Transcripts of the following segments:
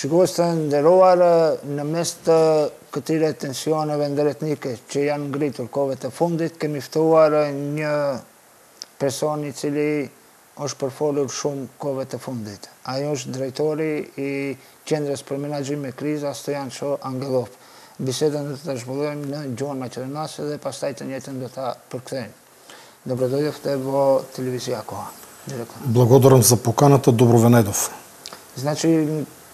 Ще го деровара на места катире тенсиона вендеретнике, че Ян Гритор, ковете фундит, ке ми втовара ня персони цели ош перфолиор шум ковете фундит. А još директори и чендрес променаджиме криза Стоян Шо Ангелов. Беседа да жболуем на Джон Мачернаса, да пастайте нетен до та пръктен. Добро дојдовте во телевизија Кова. Благодарам за поканата, Добровенедов. Значи,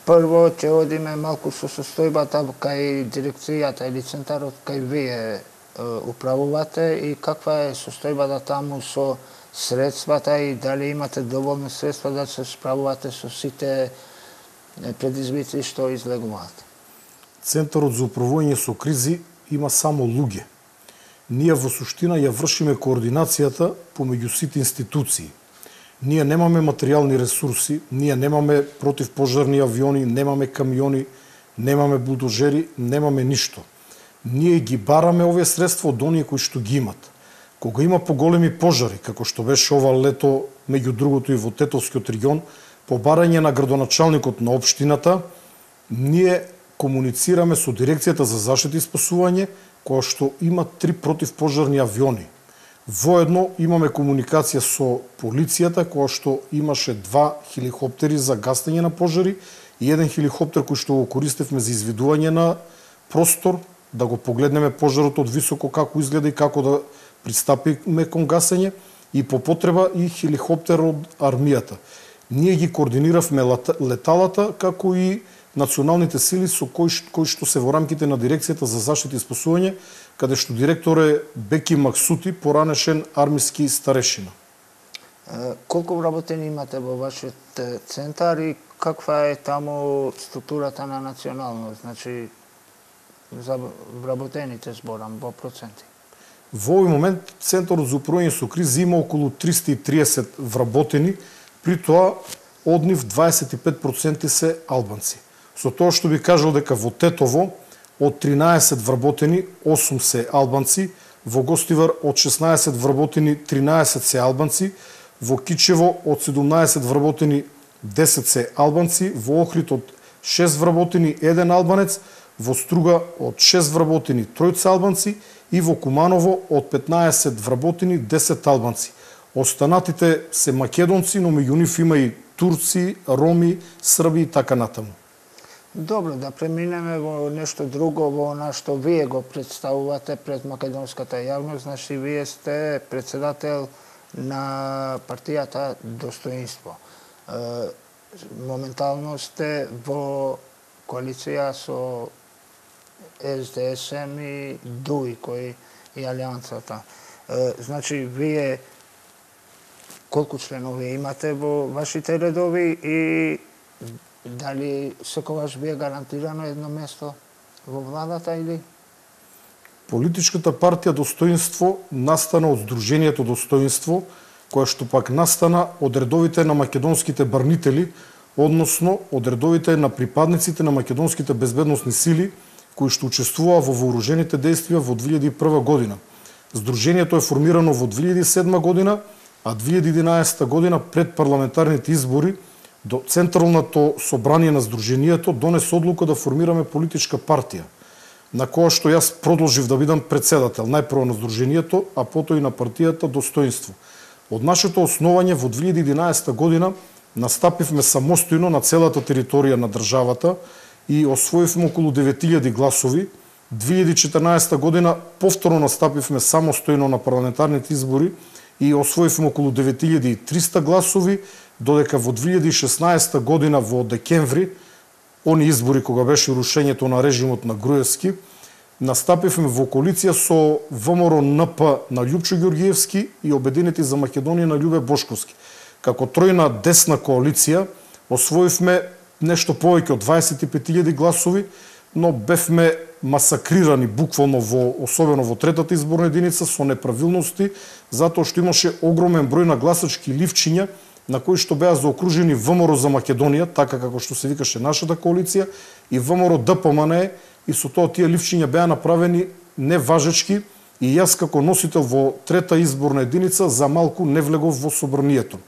прво ќе одиме малку со состојбата кај дирекцијата или центарот кај вие управувате и каква е состојбата таму со средствата и дали имате доволно средства да се справувате со сите предизвици што излегуваат. Центарот за управување со кризи има само луѓе. Ние во суштина ја вршиме координацијата помеѓу сите институции. Ние немаме материјални ресурси, ние немаме противпожарни авиони, немаме камиони, немаме булдожери, немаме ништо. Ние ги бараме овие средства од оние кои што ги имат. Кога има поголеми пожари, како што беше ова лето, меѓу другото и во Тетовскиот регион, по барање на градоначалникот на општината, ние комуницираме со Дирекцијата за заштита и спасување, која што има 3 противпожарни авиони. Воедно имаме комуникација со полицијата, која што имаше 2 хеликоптери за гасење на пожари и 1 хеликоптер кој што го користевме за извидување на простор, да го погледнеме пожарот од високо како изгледа и како да пристапиме кон гасење, и по потреба и хеликоптер од армијата. Ние ги координиравме леталата, како и националните сили со кои што се во рамките на Дирекцијата за заштита и спасување, каде што директор е Беки Максути, поранешен армиски старешина. Колку вработени имате во вашиот центар и каква е таму структурата на национално, значи за вработените зборам во проценти? Во овој момент Центарот за управување со кризи има околу 330 вработени, при тоа од нив 25% се албанци. Со тоа што би кажал дека во Тетово од 13 вработени 8 се албанци, во Гостивар од 16 вработени 13 се албанци, во Кичево од 17 вработени 10 се албанци, во Охрид од 6 вработени 1 албанец, во Струга од 6 вработени 3 албанци и во Куманово од 15 вработени 10 албанци. Останатите се македонци, но меѓу нив има и турци, роми, срби и така натаму. Добро, да преминеме во нешто друго, во она што вие го представувате пред македонската јавност. Значи, вие сте председател на партијата Достоинство. Моментално сте во коалиција со СДСМ и ДУИ, кој и Алијансата. Значи, вие колку членови имате во вашите редови и дали секогаш ви е гарантирано едно место во владата или? Политичката партија Достоинство настана од Сдруженијето Достоинство, која што пак настана од редовите на македонските барнители, односно од редовите на припадниците на македонските безбедносни сили, кои што учествуваа во вооружените дејствија во 2001 година. Сдруженијето е формирано во 2007 година, а 2011 година пред парламентарните избори до Централното собрание на Сдруженијето донесе одлука да формираме политичка партија, на која што јас продолжив да бидам председател, најпрво на Сдруженијето, а потоа и на партијата Достоинство. Од нашето основање во 2011 година настапивме самостојно на целата територија на државата и освоивме околу 9000 гласови. 2014 година повторно настапивме самостојно на парламентарните избори и освоивме околу 9300 гласови, додека во 2016 година во декември, они избори кога беше рушењето на режимот на Груевски, настапивме во коалиција со ВМРО НП на Љупчо Ѓоргиевски и Обединети за Македонија на Љубе Бошковски. Како тројна десна коалиција освоивме нешто повеќе од 25.000 гласови, но бевме масакрирани буквално особено во третата изборна единица со неправилности, затоа што имаше огромен број на гласачки ливчиња на кои што беа заокружени ВМРО за Македонија, така како што се викаше нашата коалиција, и ВМРО ДПМН, и со тоа тие ливчиња беа направени неважечки и јас како носител во трета изборна единица за малку не влегов во собранието.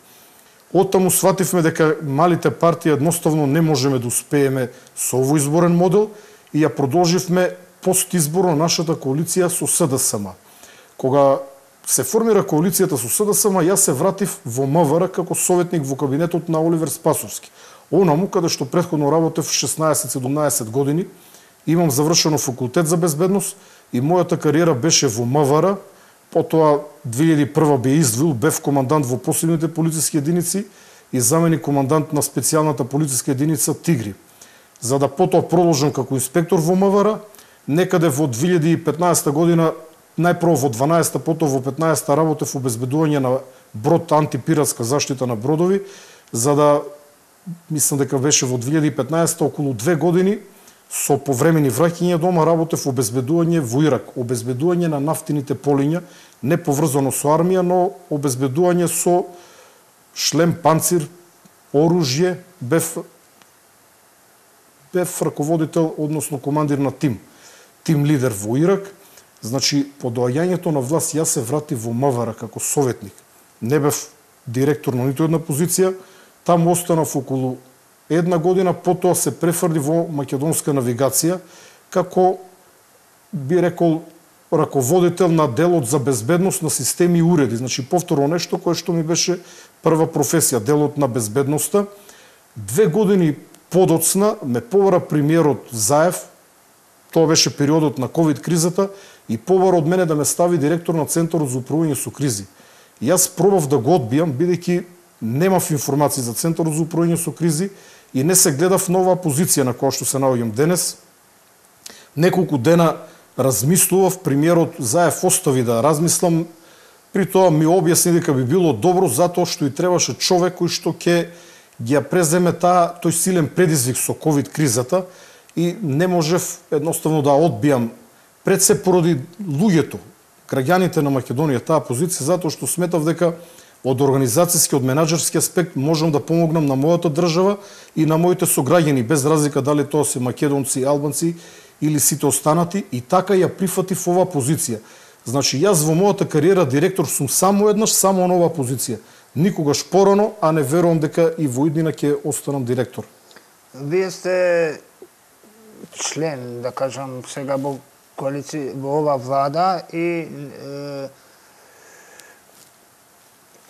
Оттаму свативме дека малите партии едноставно не можеме да успееме со овој изборен модел и ја продолживме постизборно нашата коалиција со СДСМ. Кога се формира коалицијата со СДСМ, јас се вратив во МВР како советник во кабинетот на Оливер Спасовски. Онаму каде што претходно работев 16-17 години, имам завршено факултет за безбедност и мојата кариера беше во МВР. Потоа 2001 бе издвил, бев командант во посебните полициски единици и заменик командант на специјалната полициска единица Тигри. За да потоа продолжам како инспектор во МВР, некаде во 2015 година, најпрво во 12-та, потоа во 15-та работев во обезбедување на брод антипиратска заштита на бродови, за да, мислам дека беше во 2015 околу 2 години, со повремени враќања дома работев обезбедување во Ирак, обезбедување на нафтините полиња, не поврзано со армија, но обезбедување со шлем, панцир, оружје, бев раководител, односно командир на тим лидер во Ирак. Значи, по доаѓањето на власт јас се вратив во МВР како советник. Не бев директор на ниту една позиција, таму останав околу една година, потоа се префрли во македонска навигација како, би рекол, раководител на делот за безбедност на системи и уреди. Значи, повторно нешто кое што ми беше прва професија, делот на безбедноста. 2 години подоцна ме побара премиерот Заев, тоа беше периодот на ковид кризата, и побара од мене да ме стави директор на Центарот за управување со кризи. И јас пробав да го одбијам, бидејќи немав информации за Центарот за управување со кризи и не се гледав на оваа позиција на која што се наоѓам денес. Неколку дена размислував, премиерот Заев остави да размислам, при тоа ми објасни дека би било добро затоа што и требаше човек кој што ќе ги ја преземе тој силен предизвик со ковид кризата и не можев едноставно да одбијам пред се поради луѓето, граѓаните на Македонија таа позиција, затоа што сметав дека од организацијски, од менаџерски аспект можам да помогнам на мојата држава и на моите сограѓани, без разлика дали тоа се македонци, албанци или сите останати, и така ја прифатив оваа позиција. Значи, јас во мојата кариера директор сум само еднаш, само на оваа позиција. Никогаш порано, а не верувам дека и во иднина ќе останам директор. Вие сте член, да кажам, сега во коалиција, во ова влада и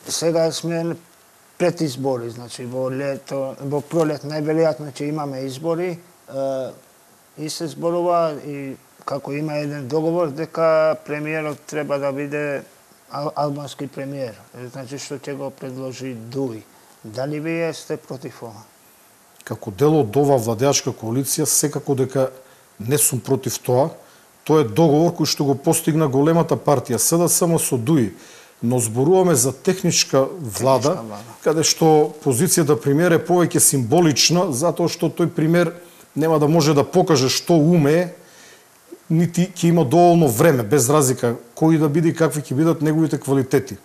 сега сме пред избори, значи во лето, во пролет најверојатно ќе имаме избори и се зборува и како има еден договор дека премиерот треба да биде албански премиер, значи што ќе го предложи Дуи. Дали вие сте против ова? Како дел од оваа владеачка коалиција, секако дека не сум против тоа. Тоа е договор кој што го постигна големата партија СДСМ со Дуи. Но зборуваме за техничка влада, каде што позицијата премиер е повеќе символична, затоа што тој премиер нема да може да покаже што умее, нити ќе има доволно време, без разлика кој да биде и какви ќе бидат неговите квалитети.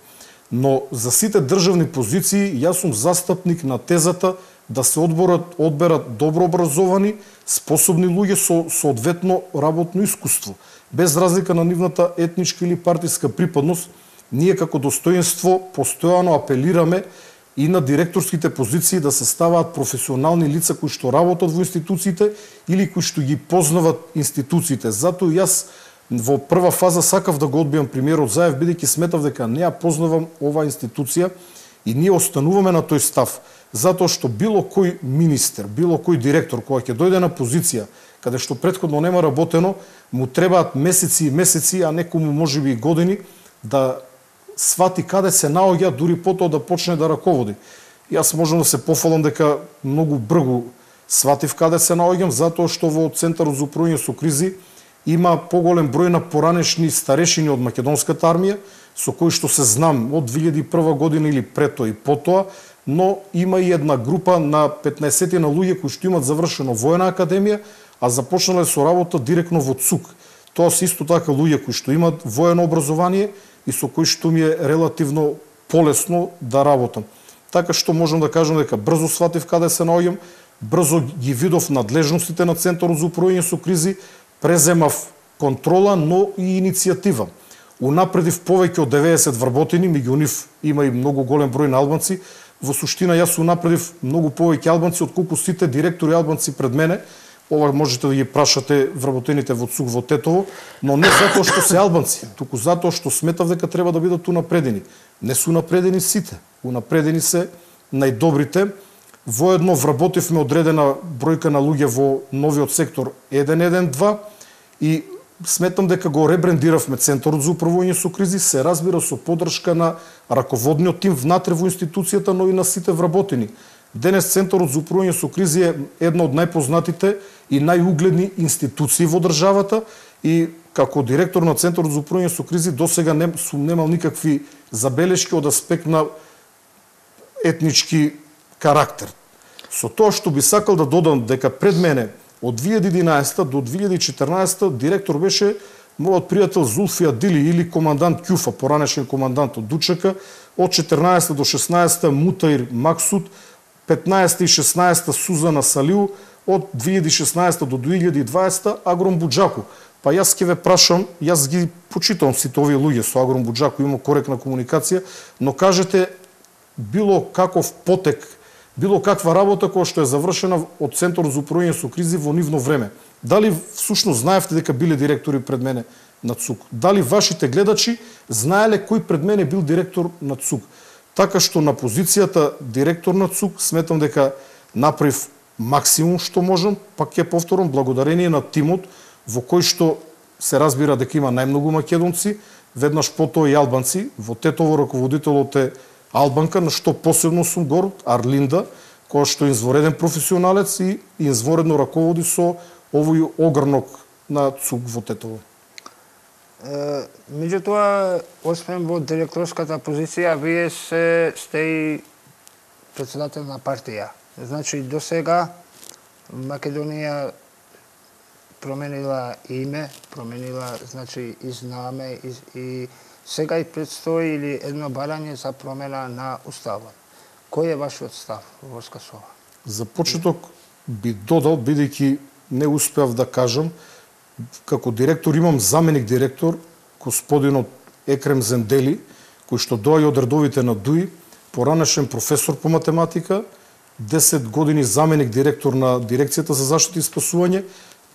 Но за сите државни позиции јас сум застапник на тезата да се одберат добро образовани, способни луѓе со соодветно работно искуство, без разлика на нивната етничка или партиска припадност. Ние како достоинство постојано апелираме и на директорските позиции да се ставаат професионални лица кои што работат во институциите или кои што ги познават институциите. Затоа јас во прва фаза сакав да го одбијам премиерот Заев, бидејќи сметав дека не ја познавам оваа институција и ние остануваме на тој став. Затоа што било кој министер, било кој директор, кога ќе дојде на позиција каде што претходно нема работено, му требаат месеци и месеци, а некому можеби и години, да свати каде се наоѓа, дури потоа да почне да раководи. Јас можам да се пофалам дека многу брзо сватив каде се наоѓам, затоа што во Центарот за управување со кризи има поголем број на поранешни старешини од македонската армија, со кои што се знам од 2001 година или пред тоа и потоа, но има и една група на 15 на луѓе кои што имат завршено воена академија, а започнале со работа директно во ЦУК. Тоа се исто така луѓе кои што имат воено образование и со кои што ми е релативно полесно да работам. Така што можам да кажам дека брзо сватив каде се наоѓам, брзо ги видов надлежностите на Центарот за управување со кризи, преземав контрола, но и иницијатива. Унапредив повеќе од 90 вработени, меѓу нив има и многу голем број на албанци, во суштина јас сум направив многу повеќе албанци отколку сите директори албанци пред мене. Ова можете да ги прашате вработените во ЦУК во Тетово, но не затоа што се албанци, туку затоа што сметав дека треба да бидат унапредени. Не се унапредени сите, унапредени се најдобрите. Воедно вработивме одредена бројка на луѓе во новиот сектор 112 и сметам дека го ребрендиравме Центарот за управување со кризи, се разбира со поддршка на раководниот тим внатре во институцијата, но и на сите вработени. Денес Центарот за управување со кризи е една од најпознатите и најугледни институции во државата и како директор на Центарот за управување со кризи досега сум немал никакви забелешки од аспект на етнички карактер. Со тоа што би сакал да додам дека пред мене од 2011 до 2014 директор беше мојот пријател Зулфи Адили или командант Кјуфа, поранешен командант од ДУЧК, од 14 до 16 Мутаир Максуд, 15 и 16 Сузана Салиу, од 2016 до 2020 Агром Буџаку. Па јас ќе ве прашам, јас ги почитам сите овие луѓе со Агром Буџаку, има коректна комуникација, но кажете било каков потек, било каква работа која што е завршена од Центарот за управување со кризи во нивно време. Дали всушност знаевте дека биле директори пред мене на ЦУК? Дали вашите гледачи знаеле кој пред мене бил директор на ЦУК? Така што на позицијата директор на ЦУК сметам дека направив максимум што можам, пак ќе повторам, благодарение на тимот во кој што се разбира дека има најмногу македонци, веднаш потоа и албанци. Во Тетово раководителот е албанка, на што посебно сум горд, Арлинда, која што е извореден професионалец и изворедно раководи со овој огрнок на ЦУК во Тетово. Меѓутоа, освен во директорската позиција, вие сте и председател на партија. Значи, до сега Македонија променила име, променила, значи, и знаме, и сега и предстои или едно барање за промена на уставот. Кој е вашиот став во врска со ова? За почеток би додал, бидејќи не успеав да кажам, како директор имам заменик директор, господинот Екрем Зендели, кој што доаѓа од редовите на ДУИ, поранешен професор по математика, 10 години заменик директор на Дирекцијата за заштита и спасување,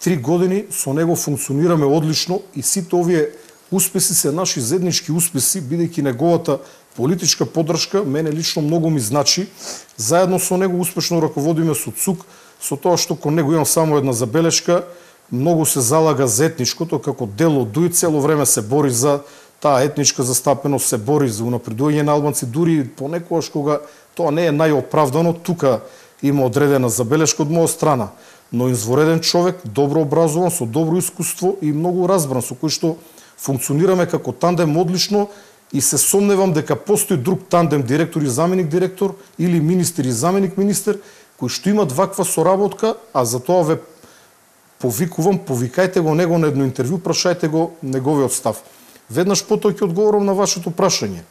3 години со него функционираме одлично и сите овие успеси се наши заеднички успеси, бидејќи неговата политичка поддршка мене лично многу ми значи. Заедно со него успешно раководиме со ЦУК, со тоа што кон него имам само една забелешка, многу се залага за етничкото, како дел од ДУИ цело време се бори за таа етничка застапеност, се бори за унапредување на албанци, дури понекогаш кога тоа не е најоправдано, тука има одредена забелешка од моја страна. Но извореден човек, добро образован, со добро искуство и многу разбран, со кој што функционираме како тандем одлично и се сомневам дека постои друг тандем директор и заменик директор или министер и заменик министер кои што имат ваква соработка, а за тоа ве повикувам, повикајте го него на едно интервју, прашајте го неговиот став. Веднаш потоа ќе одговорам на вашето прашање.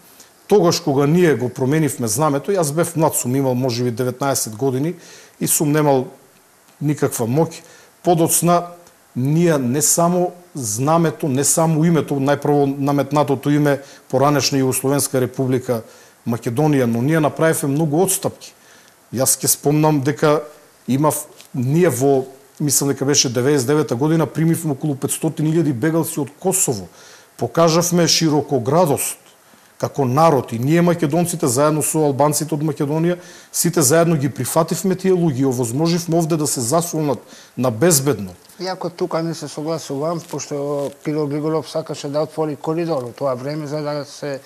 Тогаш кога ние го променивме знамето, јас бев млад, сум имал можеби 19 години и сум немал никаква моќ. Подоцна ние не само знамето, не само името, најпрво наметнатото име поранешна Југословенска република Македонија, но ние направивме многу отстапки. Јас ќе спомнам дека ние во, мислам дека беше 99 година, примивме околу 500.000 бегалци од Косово. Покажавме широкоградост како народ и ние македонците заедно со албанците од Македонија, сите заедно ги прифативме тие луѓе и овозможивме овде да се заслонат на безбедно. Иако тука не се согласувам, пошто Кирил Григоров сакаше да отвори коридор во тоа време за да се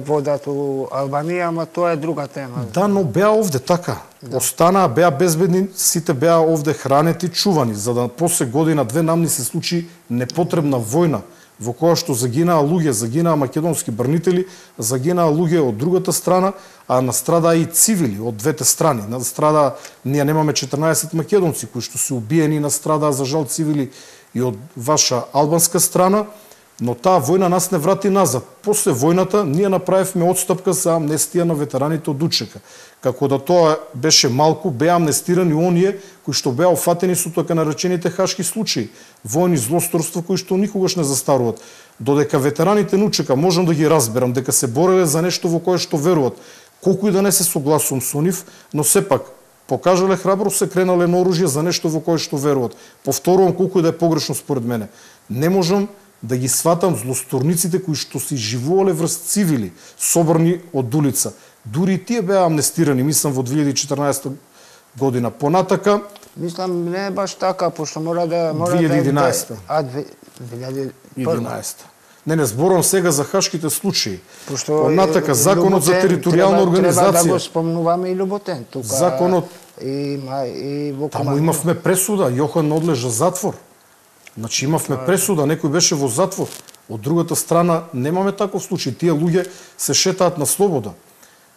водат у Албанија, ама тоа е друга тема. Да, но беа овде така. Останаа, беа безбедни, сите беа овде хранети, чувани, за да после година-две нам ни се случи непотребна војна, во која што загинаа луѓе, загинаа македонски брнители, загинаа луѓе од другата страна, а настрадаа и цивили од двете страни. Настрадаа, ние немаме 14 македонци кои што се убиени, настрадаа за жал цивили и од ваша албанска страна, но таа војна нас не врати назад. После војната ние направивме отстапка за амнестија на ветераните од ДУЧК. Како да тоа беше малку, беа амнестирани оние кои што беа офатени со така наречените хашки случаи, војни злосторства кои што никогаш не застаруваат. Додека ветераните на ДУЧК можам да ги разберам дека се бореле за нешто во кое што веруват, колку и да не се согласувам со нив, но сепак покажале храбро, се кренале на оружје за нешто во кое што веруват. Повторувам, колку и да е погрешно според мене. Не можам да ги сватам злосторниците кои што си живувале врз цивили, собрани од улица. Дури и тие беа амнестирани, мислам, во 2014 година. Понатака... Мислам, не е баш така, пошто мора да... 2011. 2011. Не зборувам сега за хашките случаи. Пошто понатака, законот за територијална организација. Треба да го спомнуваме и Люботен. Тука законот... И во Таму имавме пресуда, Јохан одлежа затвор. Значи имавме пресуда, некој беше во затвор. Од другата страна немаме таков случај. Тие луѓе се шетаат на слобода.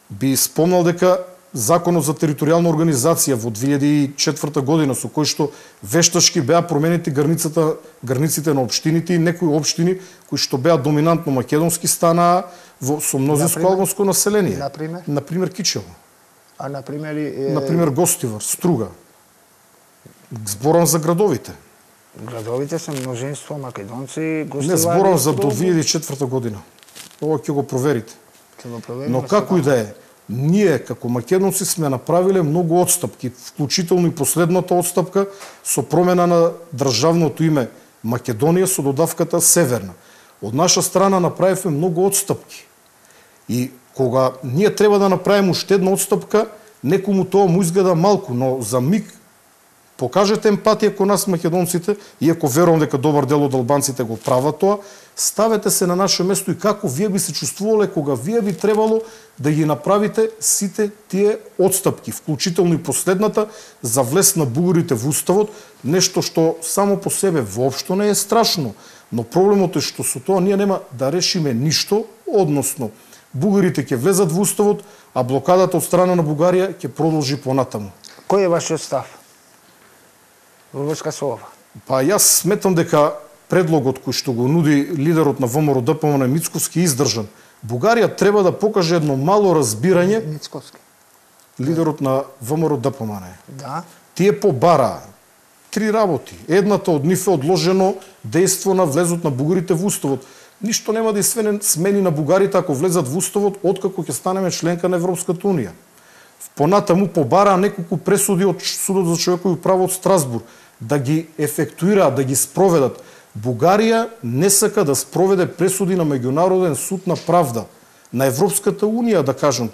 Би спомнал дека Законот за територијална организација во 2004 година, со кој што вештачки беа променети границите на општините и некои општини кои што беа доминантно македонски станаа со мнозинско албанско население. Например Кичево. А например Гостивар, Струга. Зборам за градовите. Градовите се мнозинство македонци, Гостивар. Не зборам за до 2004 година. Ова ќе го проверите. Но како и да е, ние како македонци сме направиле многу отстапки, вклучително и последната отстапка со промена на државното име Македонија со додавката Северна. Од наша страна направивме многу отстапки. И кога ние треба да направиме уште една отстапка, некому тоа му изгледа малку, но за миг покажете емпатија кон нас македонците, иако верувам дека добар дел од албанците го прават тоа, ставете се на наше место и како вие би се чувствувале кога вие би требало да ги направите сите тие отстапки, вклучително и последната за влез на бугарите во уставот, нешто што само по себе воопшто не е страшно, но проблемот е што со тоа ние нема да решиме ништо, односно бугарите ќе влезат во уставот, а блокадата од страна на Бугарија ќе продолжи понатаму. Кој е вашиот став во врска со ова? Па јас сметам дека предлогот кој што го нуди лидерот на ВМРО ДПМН Мицковски е издржан. Бугарија треба да покаже едно мало разбирање. Мицковски. Лидерот на ВМРО ДПМН. Да. Тие побараа 3 работи. Едната од нив е одложено дејство на влезот на бугарите во уставот. Ништо нема да смени на бугарите ако влезат во уставот откако ќе станеме членка на Европската унија. Понатаму побараа неколку пресуди од Судот за човекови права од Страсбург да ги ефектуираат, да ги спроведат. Бугарија не сака да спроведе пресуди на Меѓународен суд на правда, на Европската унија, да кажам.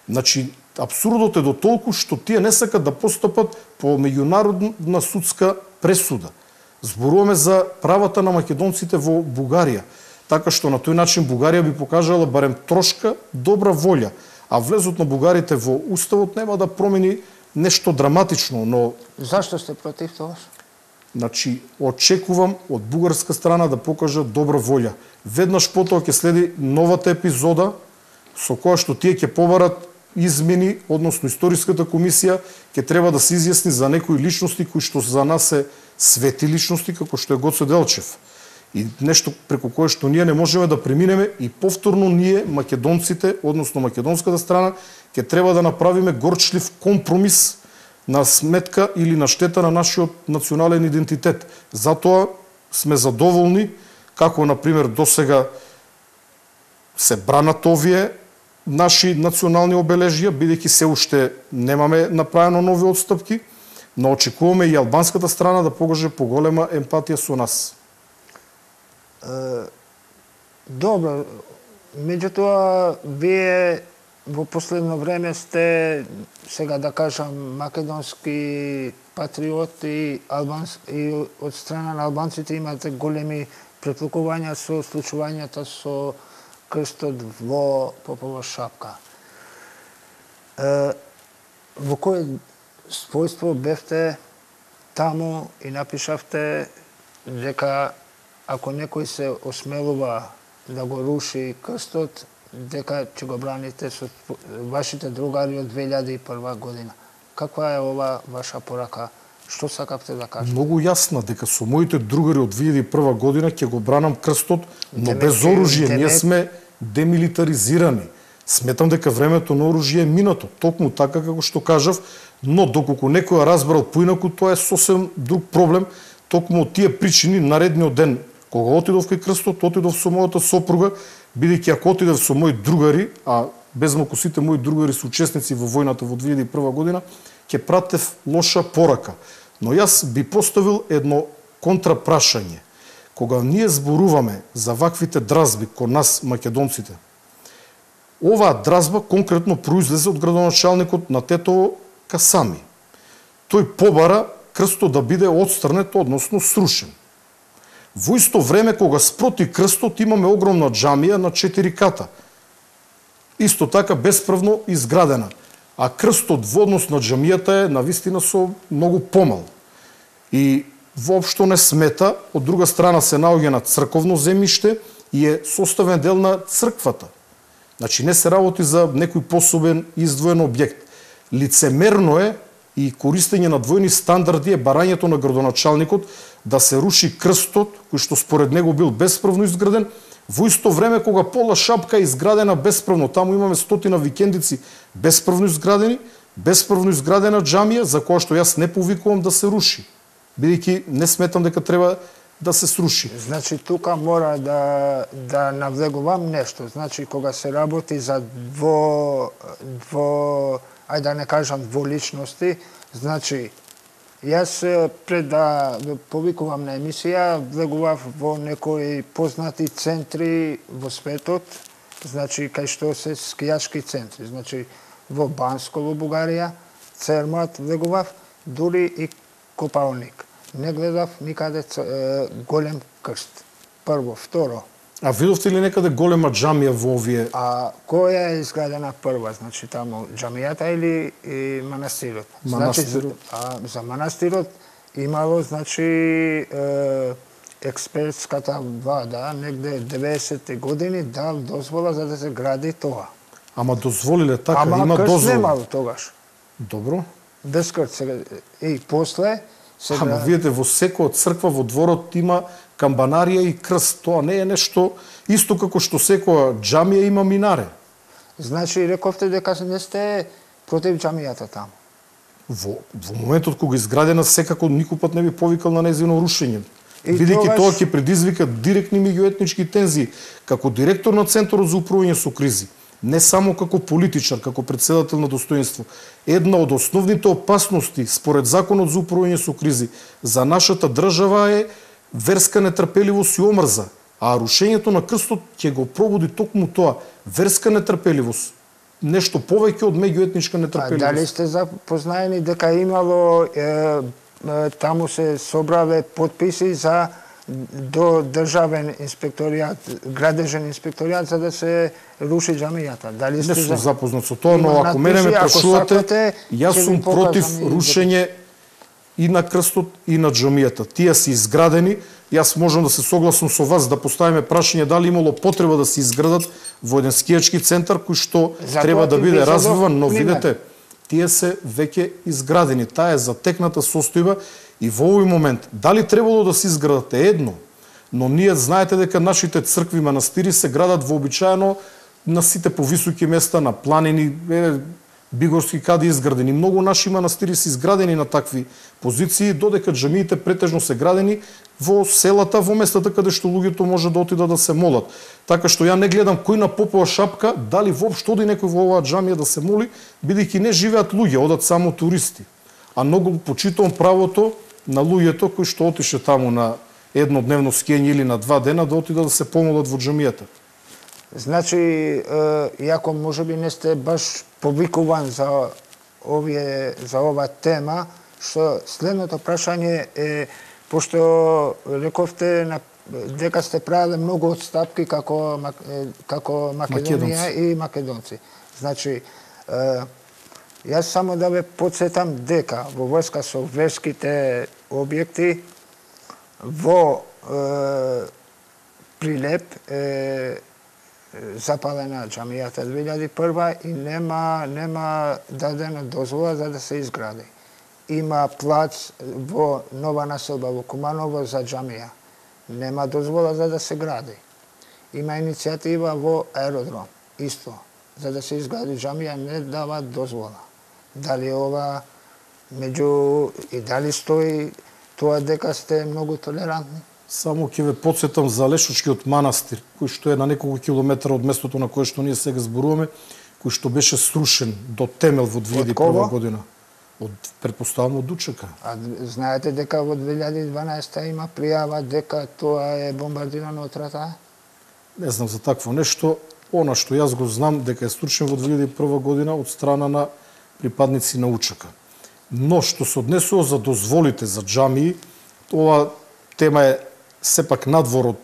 Значи, апсурдот е до толку што тие не сакат да постапат по меѓународна судска пресуда. Зборуваме за правата на македонците во Бугарија, така што на тој начин Бугарија би покажала барем трошка добра волја, а влезот на бугарите во уставот нема да промени нешто драматично, но... Зашто сте против тоа? Значи, очекувам од бугарска страна да покажа добра волја. Веднаш потоа ќе следи новата епизода со која што тие ќе побарат измени, односно историската комисија ќе треба да се изјасни за некои личности кои што за нас се свети личности, како што е Гоце Делчев. И нешто преку кое што ние не можеме да преминеме и повторно ние, македонците, односно македонската страна, ќе треба да направиме горчлив компромис на сметка или на штета на нашиот национален идентитет. Затоа сме задоволни како, например, досега се бранат овие наши национални обележја, бидејќи се уште немаме направено нови отстапки, но очекуваме и албанската страна да покаже поголема емпатија со нас. Добро, меѓутоа, вие во последно време сте, сега да кажам, македонски патриоти и од страна на албанците имате големи преплакувања со случувањата со крстот во Попова шапка. Во кој својство бевте таму и напишавте дека ако некој се осмелува да го руши крстот, дека ќе го браните со вашите другари од 2001 година. Каква е ова ваша порака? Што сакавте да кажете? Многу јасна, дека со моите другари од 2001 година ќе го бранам крстот, но без оружје. Ние сме демилитаризирани. Сметам дека времето на оружје е минато, токму така како што кажав, но доколку некој разбрал поинаку, тоа е сосем друг проблем. Токму од тие причини наредниот ден кога отидов кај крстот, отидов со мојата сопруга, бидејќи ако отидев со мои другари, а без малку сите мои другари соучесници во војната во 2001 година, ќе пратев лоша порака. Но јас би поставил едно контрапрашање. Кога ние зборуваме за ваквите дразби кон нас македонците, оваа дразба конкретно произлезе од градоначалникот на Тетово Касами. Тој побара крстот да биде отстрнет, односно срушен. Во исто време, кога спроти крстот, имаме огромна џамија на 4 ката. Исто така бесправно изградена. А крстот во однос на џамијата е навистина со многу помал. И воопшто не смета, од друга страна се наоѓа на црковно земјиште и е составен дел на црквата. Значи не се работи за некој пособен издвоен објект. Лицемерно е и користење на двојни стандарди е барањето на градоначалникот да се руши крстот, кој што според него бил бесправно изграден, во исто време кога Пола Шапка е изградена бесправно. Таму имаме стотина викендици бесправно изградени, бесправно изградена џамија за која што јас не повикувам да се руши, бидејќи не сметам дека треба да се сруши. Значи тука мора да навлегувам нешто. Значи кога се работи за ајде да не кажам дволичности, значи јас пред да повикувам на емисија влегував во некои познати центри во светот, значи кај што се скијашки центри, значи во Банско во Бугарија, Цермат влегував, дури и Копалник. Не гледав никаде голем крст. Прво, второ. А видовте ли некаде голема џамија во овие? А која е изградена прва? Значи таму џамијата или манастирот? Манастирот. Значи, за манастирот имало, значи, експертската влада, негде 90-те години дал дозвола за да се гради тоа. Ама дозволиле така, има Ама крст дозвола. немало тогаш. Добро. Без крст. И после Ама видите, во секоја црква во дворот има камбанарија и крст. Тоа не е нешто исто како што секоја џамија има минаре. Значи, рековте дека не сте против џамијата таму. Во моментот кога изградена, секако никој пат не би повикал на нејзино рушење. Бидејќи тоа ќе предизвика директни меѓуетнички тензии. Како директор на Центарот за управување со кризи, не само како политичар, како председател на достоинство, една од основните опасности според Законот за управување со кризи за нашата држава е верска нетрпеливост и омрза, а рушењето на крстот ќе го пробуди токму тоа, верска нетрпеливост, нешто повеќе од меѓуетничка нетрпеливост. Дали сте запознаени дека имало таму се собраве подписи за до државен инспекторијат, градежен инспекторијат за да се руши џамијата. Дали сте не сум запознат со тоа, но ако мене ме прашувате, јас сум против рушење и на крстот и на џамијата. Тие се изградени, јас можам да се согласам со вас да поставиме прашање дали имало потреба да се изградат во еден скијачки центар кој што треба да биде развиван, но видете, тие се веќе изградени. Таа е затекната состојба и во овој момент дали требало да се изградат е едно, но ние знаете дека нашите цркви и манастири се градат вообичаено на сите повисоки места, на планини, бигорски каде изградени. Многу наши манастири се изградени на такви позиции, додека џамиите претежно се градени во селата, во местата каде што луѓето може да отидат да се молат. Така што ја не гледам кој на Попова Шапка, дали воопшто оди некој во оваа џамија да се моли, бидејќи не живеат луѓе, одат само туристи. А многу почитувам правото на луѓето кои што отише таму на еднодневно скијање или на 2 дена да отидат да се помолат во џамијата. Значи, иако можеби не сте баш повикуван за ова тема, што следното прашање е, пошто рековте дека сте правиле многу отстапки како Македонија и македонци. Значи, јас само да ве подсетам дека во врска со верските објекти во Прилеп запалена џамијата 2001 и нема дадена дозвола за да се изгради. Има плац во нова населба во Куманово за џамија. Нема дозвола за да се гради. Има иницијатива во аеродром, исто. За да се изгради џамија не дава дозвола. Дали ова и дали стои тоа дека сте многу толерантни? Само ќе ве подсетам за Лешочкиот манастир, кој што е на неколку километра од местото на кое што ние сега зборуваме, кој што беше срушен до темел во 2001 година. Предпоставам од ДУЧК. А знаете дека во 2012 има пријава дека тоа е бомбардирано од РТА? Не знам за такво нешто. Она што јас го знам дека е стручен во 2001 година од страна на припадници на УЧК. Но што се однесува за дозволите за џамии, ова тема е сепак надвор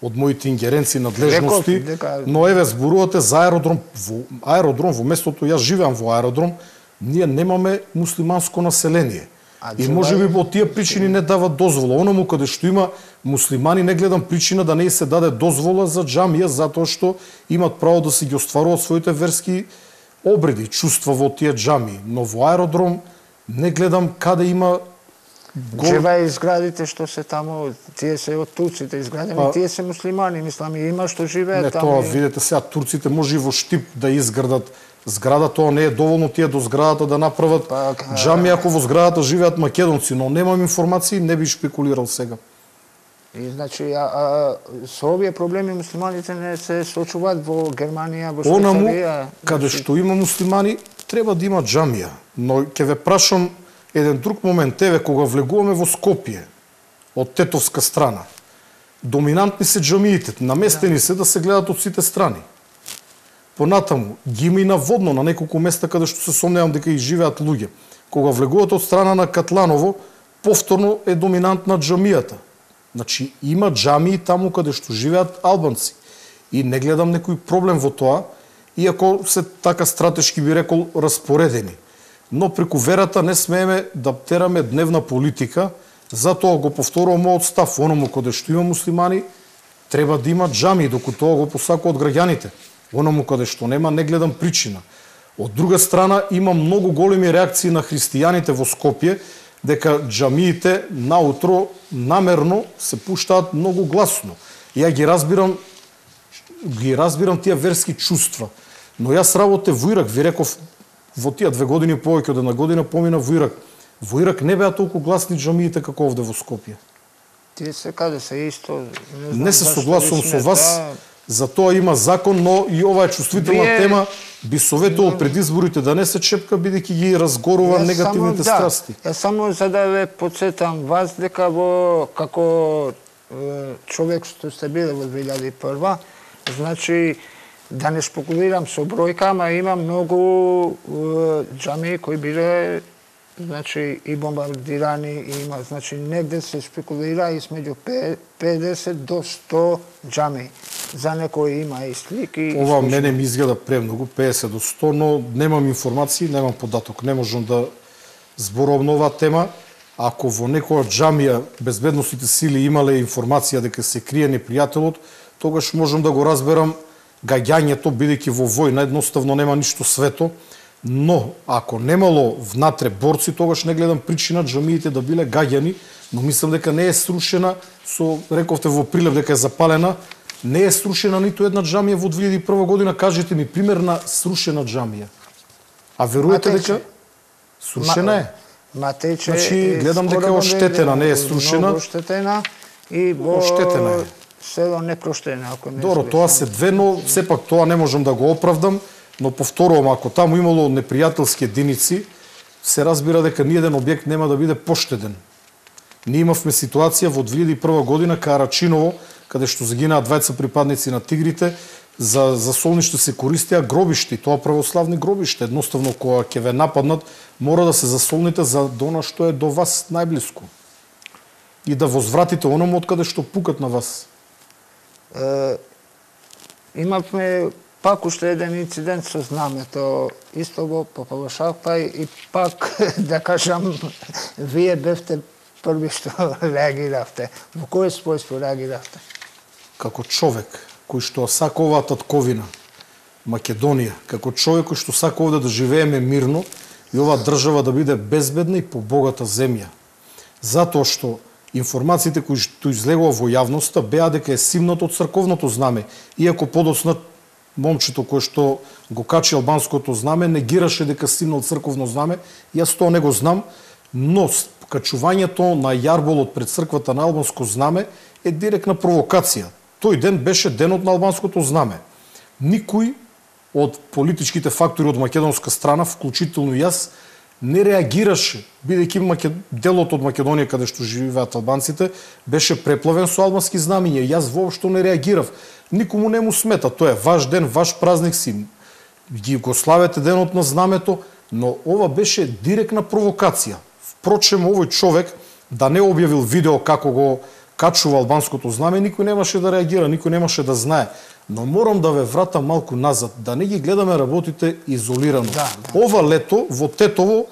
од моите ингеренции, надлежности, но еве зборувате за аеродром. Во местото, јас живеам во аеродром, ние немаме муслиманско население. И можеби по тие причини не дават дозвола. Оному каде што има муслимани, не гледам причина да не се даде дозвола за џамија, затоа што имат право да се ги остваруваат своите верски обреди, чувства во тие џамии. Но во аеродром не гледам каде има Джева изградите што се таму, тие се од турците изградени, тие се муслимани, мислам, и има што живеат таму. Не, тоа видете сега, турците може и во Штип да изградат зграда, тоа не е доволно тие до зградата да направат џами ако во зградата живеат македонци, но немам информации, не би шпекулирал сега. И значи со овие проблеми муслиманите не се соочуваат во Германија, во Швајцарија. Онаму каде што има муслимани треба да има џамија, но ќе ве прашам еден друг момент, еве кога влегуваме во Скопје од тетовска страна. Доминантни се џамиите, наместени се да се гледат од сите страни. Понатаму ги има и наводно на неколку места каде што се сомневам дека и живеат луѓе. Кога влегуват од страна на Катланово, повторно е доминантна џамијата. Значи има џамии таму каде што живеат албанци. И не гледам некој проблем во тоа, иако се така стратешки би рекол распоредени. Но преку верата не смееме да тераме дневна политика, затоа го повторувам мојот став, оному каде што има муслимани, треба да има џамии, докато тоа го посакуваат граѓаните. Оному каде што нема, не гледам причина. Од друга страна, има многу големи реакции на христијаните во Скопје, дека џамиите наутро намерно се пуштаат многу гласно. Ја ги разбирам тие верски чувства. Но јас работе во Ирак, ви реков, во тие 2 години повеќе од една година помина во Ирак. Во Ирак не беа толку гласни џамиите како овде во Скопје. Тие се каде се исто. Не се согласувам со вас. За тоа има закон, но и ова е чувствителна тема. Би советувал пред изборите да не се чепка, бидејќи ги разгорува негативните страсти. Ја само за да ве подсетам вас дека како човек што сте биле во 2001, значи да не спекулирам со бројка, ама има многу џамии кои биле значи и бомбардирани, и има, значи негде се спекулира измеѓу 50 до 100 џамии. За некои има и слики. Ова мене ми изгледа премногу, 50 до 100, но немам информации, немам податок, не можам да зборувам на оваа тема. Ако во некоја џамија безбедносните сили имале информација дека се крие непријателот, тогаш можам да го разберам гаѓањето, бидејќи во војна едноставно нема ништо свето. Но, ако немало внатре борци, тогаш не гледам причина џамиите да биле гаѓани, но мислам дека не е срушена, рековте во прилеп дека е запалена, не е срушена ниту една џамија во 2001 година. Кажете ми пример на срушена џамија. А верувате дека срушена е? Матече значи, гледам дека е оштетена, не е срушена. Оштетена и во село непроштена, ако не. Добро, тоа се две, но сепак тоа не можам да го оправдам. Но повторувам, ако таму имало непријателски единици, се разбира дека ниеден објект нема да биде поштеден. Ние имавме ситуација во 2001 година кај Рачиново, каде што загинаа двајца припадници на тигрите, за солниште се користеа гробишти, тоа православни гробиште. Едноставно, кога ќе ве нападнат, мора да се засолните за она што е до вас најблиску. И да возвратите оному од каде што пукат на вас. Имавме пак уште еден инцидент со знамето, исто во Попалошапај, и пак, да кажам, вие бевте први што реагиравте. Во кој својство реагиравте? Како човек кој што сака оваа татковина, Македонија, како човек кој што сака овде да живееме мирно и оваа држава да биде безбедна и побогата земја. Затоа што информациите кои што излегува во јавноста беа дека е симнато од црковното знаме, иако подоцна момчето кое што го качи албанското знаме негираше дека симнал црковно знаме, јас тоа не го знам, но качувањето на јарболот пред црквата на албанско знаме е директна провокација. Тој ден беше денот на албанското знаме. Никој од политичките фактори од македонска страна, вклучително и јас, не реагираше, бидејќи делот од Македонија каде што живеат албанците беше преплавен со албански знамиња. Јас воопшто не реагирав. Никому не му смета. Тоа е ваш ден, ваш празник си. Ги го славете денот на знамето, но ова беше директна провокација. Впрочем, овој човек да не објавил видео како го качува албанското знаме, никој немаше да реагира, никој немаше да знае. Но морам да ве вратам малку назад, да не ги гледаме работите изолирано. Да. Ова лето во Тетово,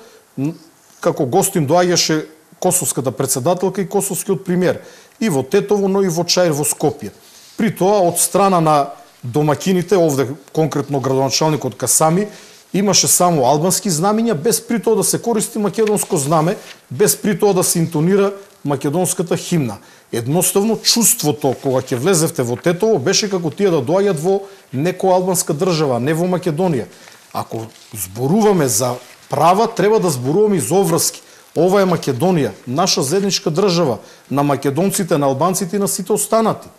како гостин доаѓаше косовската председателка и косовскиот премиер. И во Тетово, но и во Чаир во Скопје. При тоа, од страна на домакините, овде конкретно градоначалникот Касами, имаше само албански знамиња, без при тоа да се користи македонско знаме, без при тоа да се интонира македонската химна. Едноставно, чувството кога ќе влезевте во Тетово беше како тие да доаѓат во некоја албанска држава, не во Македонија. Ако зборуваме за права, треба да зборуваме и за обврски. Ова е Македонија, наша заедничка држава, на македонците, на албанците и на сите останати.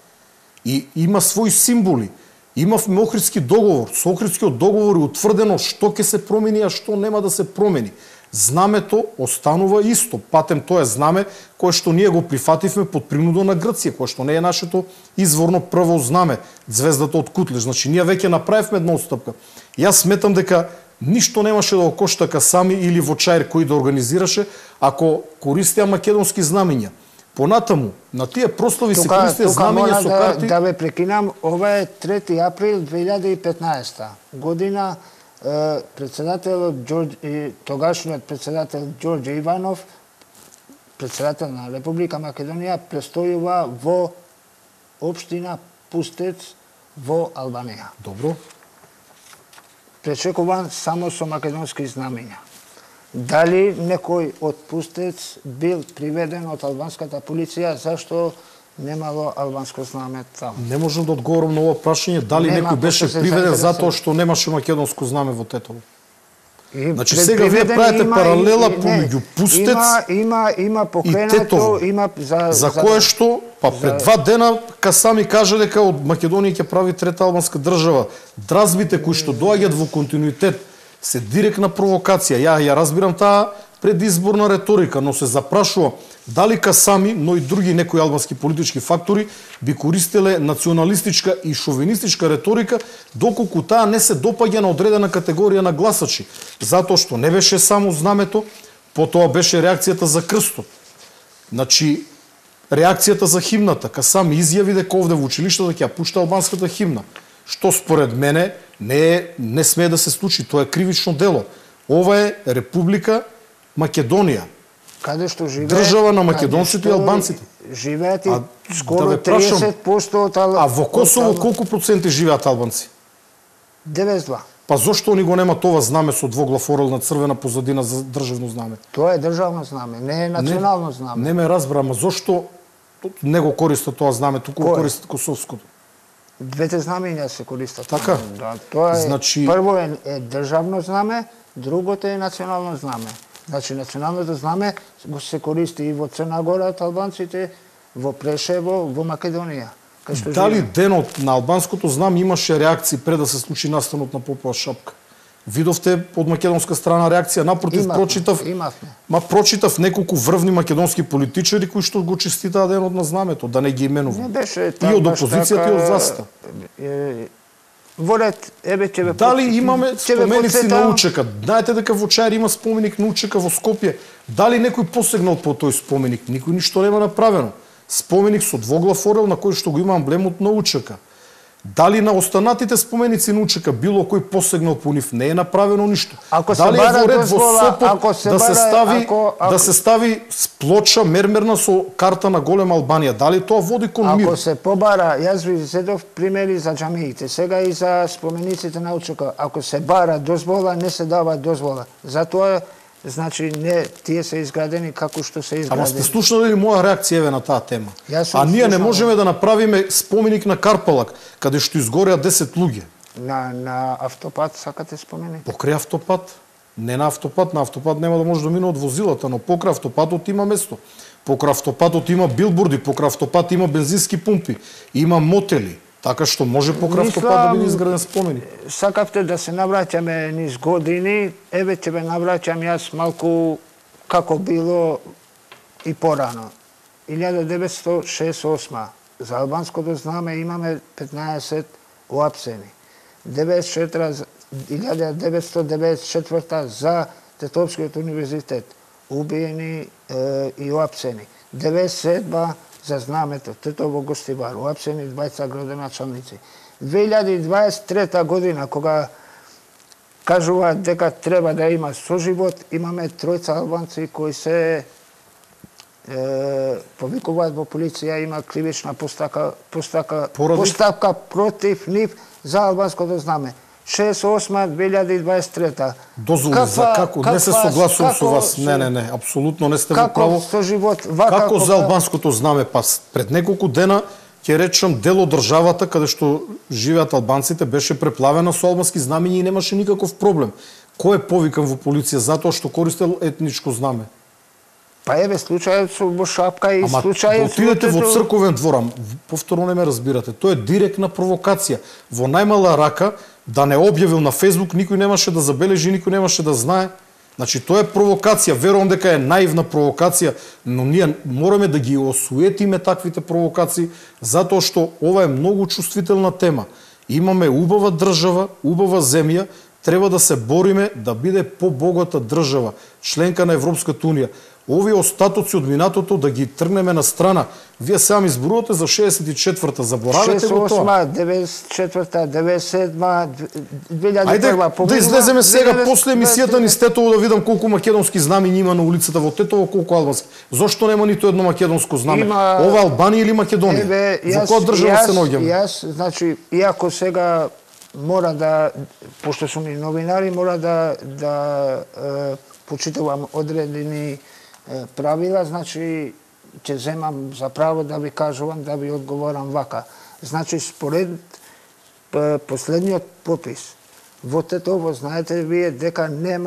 И има своји символи. Имавме Охридски договор. Со Охридскиот договор е утврдено што ќе се промени, а што нема да се промени. Знамето останува исто. Патем тоа е знаме кое што ние го прифативме под принуда на Грција, кое што не е нашето изворно прво знаме, звездата од Кутлеш. Значи ние веќе направивме една отстапка. Јас сметам дека ништо немаше да го кошта Касами или Вочаир кој да организираше ако користеа македонски знамиња. Понатаму, на тие прослави се користеа знамиња со карти. Да ве прекинам, ова е 3 април 2015 година. Тогашниот председател Ѓорѓе Иванов, председател на Република Македонија, престојува во општина Пустец во Албанија. Добро. Пречекуван само со македонски знамиња. Дали некој од Пустец бил приведен од албанската полиција, зашто немало албанско знаме таму? Не можам да одговорам на ова прашање, дали некој беше приведен затоа што немаше македонско знаме во Тетово. Значи сега вие правите паралела помеѓу Пустец има покренато, и Тетово. Има за кое што пред 2 дена Касами каже дека од Македонија ќе прави трета албанска држава. Дразбите кои што доаѓаат во континуитет се директна провокација. Ја разбирам таа предизборна реторика, но се запрашува дали Касами, но и други некои албански политички фактори би користеле националистичка и шовинистичка реторика, доколку таа не се допаѓа на одредена категорија на гласачи, затоа што не беше само знамето, потоа беше реакцијата за крстот. Значи, реакцијата за химната. Касами изјави дека овде во училиштето ќе ја пушта албанската химна, што според мене не смее да се случи, тоа е кривично дело. Ова е Република Македонија. Каде што живеат држава на македонците и албанците. Живеат и скоро 30% од албанците. А во Косово колку проценти живеат албанци? 92. Па зошто они го нема това знаме со двоглав орел на црвена позадина за државно знаме? Тоа е државно знаме, не е национално знаме. Не ме разбра, ама зошто не го користат тоа знаме, туку го користат косовското? Двете знамења се користат. Така? Да, тоа е, значи... прво е државно знаме, другото е национално знаме. Значи, националното знаме се користи и во Црна Гора од албанците, во Прешево, во Македонија. Дали денот на албанското знаме имаше реакции пред да се случи настанот на Попова шапка? Видовте од македонска страна реакција? Напротив, прочитав неколку врвни македонски политичари кои што го честитаа денот на знамето, да не ги именувам. И од опозицијата и од власта. Дали имаме споменици на Учека? Знаете дека во Чаир има споменик на Учека во Скопје. Дали некој посегнал по тој споменик? Никој ништо нема направено. Споменик со двоглав орел на кој што го има амблемот на Учека. Дали на останатите споменици на Учека било кој посегнал по нив? Не е направено ништо. Дали е во ред во Сопот да се стави плоча мермерна со карта на голема Албанија? Дали тоа води кон мир? Ако се побара, јас ви зедов примери за џамиите, сега и за спомениците на Учека. Ако се бара дозвола, не се дава дозвола. Затоа значи не тие се изградени како што се изградени. Ама сте слушнали ли моја реакција еве на таа тема? А ние не можеме да направиме споменик на Карпалак, каде што изгореа 10 луѓе. На автопат сакате споменик? Покрај автопат? Не на автопат нема да може да мине од возилата, но покрај автопатот има место. Покрај автопатот има билборди, покрај автопат има бензински пумпи, има мотели. Така што може покрај автопат да биде изграден споменик. Сакавте да се навраќаме низ години, еве ќе ве навраќам јас малку како било и порано. 1968 за албанското знаме имаме 15 уапсени. 1994 за Тетовскиот универзитет убиени и уапсени. 97 за знамето Тетово Гостивар уапсени 20 градоначалници. 2023 година кога кажуваат дека треба да има соживот, имаме тројца албанци кои се повикуваат во полиција, има кривична поставка против нив за албанското знаме. 68-2023. Дозволите за како? Не се согласувам со вас. Не, апсолутно не сте во право. Како за албанското знаме? Па пред неколку дена ќе речам дел од државата каде што живеат албанците беше преплавена со албански знамења и немаше никаков проблем. Кој е повикан во полиција затоа што користел етничко знаме? Па еве случајот со Бошапка и случајот со отидете во црковен двор, повторно не ме разбирате. Тоа е директна провокација. Во најмала рака да не објавил на Фејсбук, никој немаше да забележи, никој немаше да знае. Значи тоа е провокација, верувам дека е наивна провокација, но ние мораме да ги осуетиме таквите провокации затоа што ова е многу чувствителна тема. Имаме убава држава, убава земја, треба да се бориме да биде побогата држава, членка на Европската унија. Овие остатоци од минатото да ги тргнеме на страна. Вие сега ми изборувате за 64-та, заборавете го тоа. 68-та, 94-та, 97-та, 2001-та. Ајде да излеземе сега после емисијата ни Тетово да видам колку македонски знамења има на улицата во Тетово, колку албански. Зошто нема ниту едно македонско знаме? Ова е Албанија или Македонија? Во која држава се наоѓаме? Јас, значи, иако сега мора да, пошто сум и новинари, мора да почитувам одредени правила, значи ќе земам за право да ви кажувам, да ви одговорам вака. Значи според последниот попис во Тетово, знаете вие дека не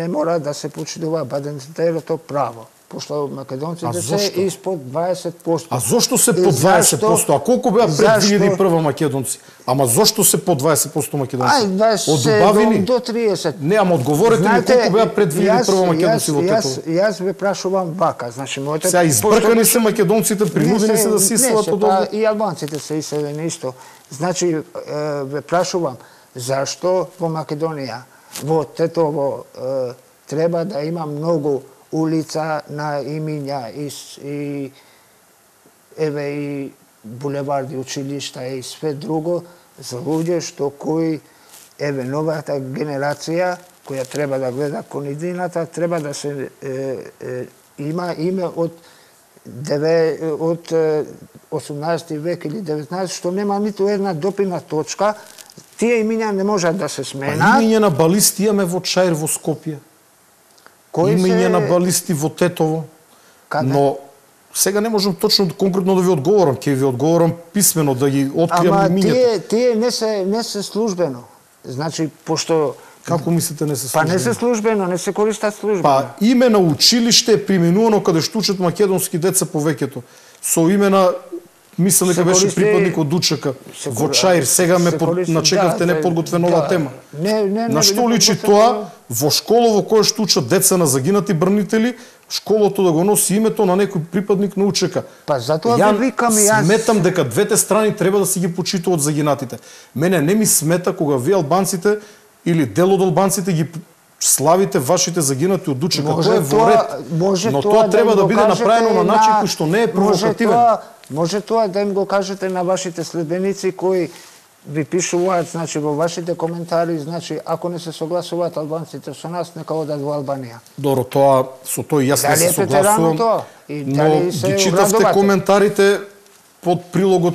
мора да се почитува баденцерото право. Пошто македонците се испод 20%. А зошто се по 20%? А колку беа пред 2001 македонци? Ама зошто се по 20% македонци? Од убавини? До 30. Не, ама одговорете ми колку беа пред 2001 македонци во Тетово. Јас ве прашувам вака, значи моите... Сега избркани се македонците, принудени се да се иселат од овде. И албанците се иселени исто. Значи ве прашувам, зашто во Македонија, во Тетово треба да има многу улица на имиња и еве и булеварди, училишта и све друго за луѓе што кои еве новата генерација која треба да гледа кон идината треба да се има име од 18 век или 19 што нема ниту една допирна точка. Тие имиња не можат да се сменат. Имиња на балисти имаме во Чаир во Скопје. Имиња на балисти во Тетово. Но сега не можам точно конкретно да ви одговорам, ќе ви одговорам писмено да ги откријам имињата. Ама тие не се службено. Значи пошто како мислите не се службено? Па не се службено, не се користат службено. Па име на училиште е преминувано каде што учат македонски деца повеќето. Со имена мислам дека беше припадник од УЧК во Чаир, сега ме начекавте неподготвена оваа тема. На што личи тоа? Во школа во која што учат деца на загинати брнители, школото да го носи името на некој припадник на УЧК. Па затоа ви викам јас. Сметам дека двете страни треба да си ги почитуваат загинатите. Мене не ми смета кога вие албанците или дел од албанците ги славите вашите загинати од УЧК. Тоа е во ред. Но тоа треба да биде направено на начин кој што не е провокативен. Може тоа да им го кажете на вашите следбеници кои ви пишуваат, значи во вашите коментари, значи ако не се согласуваат албанците со нас, нека одат во Албанија. Добро, тоа со тој јас не се согласувам. Но ги читавте коментарите под прилогот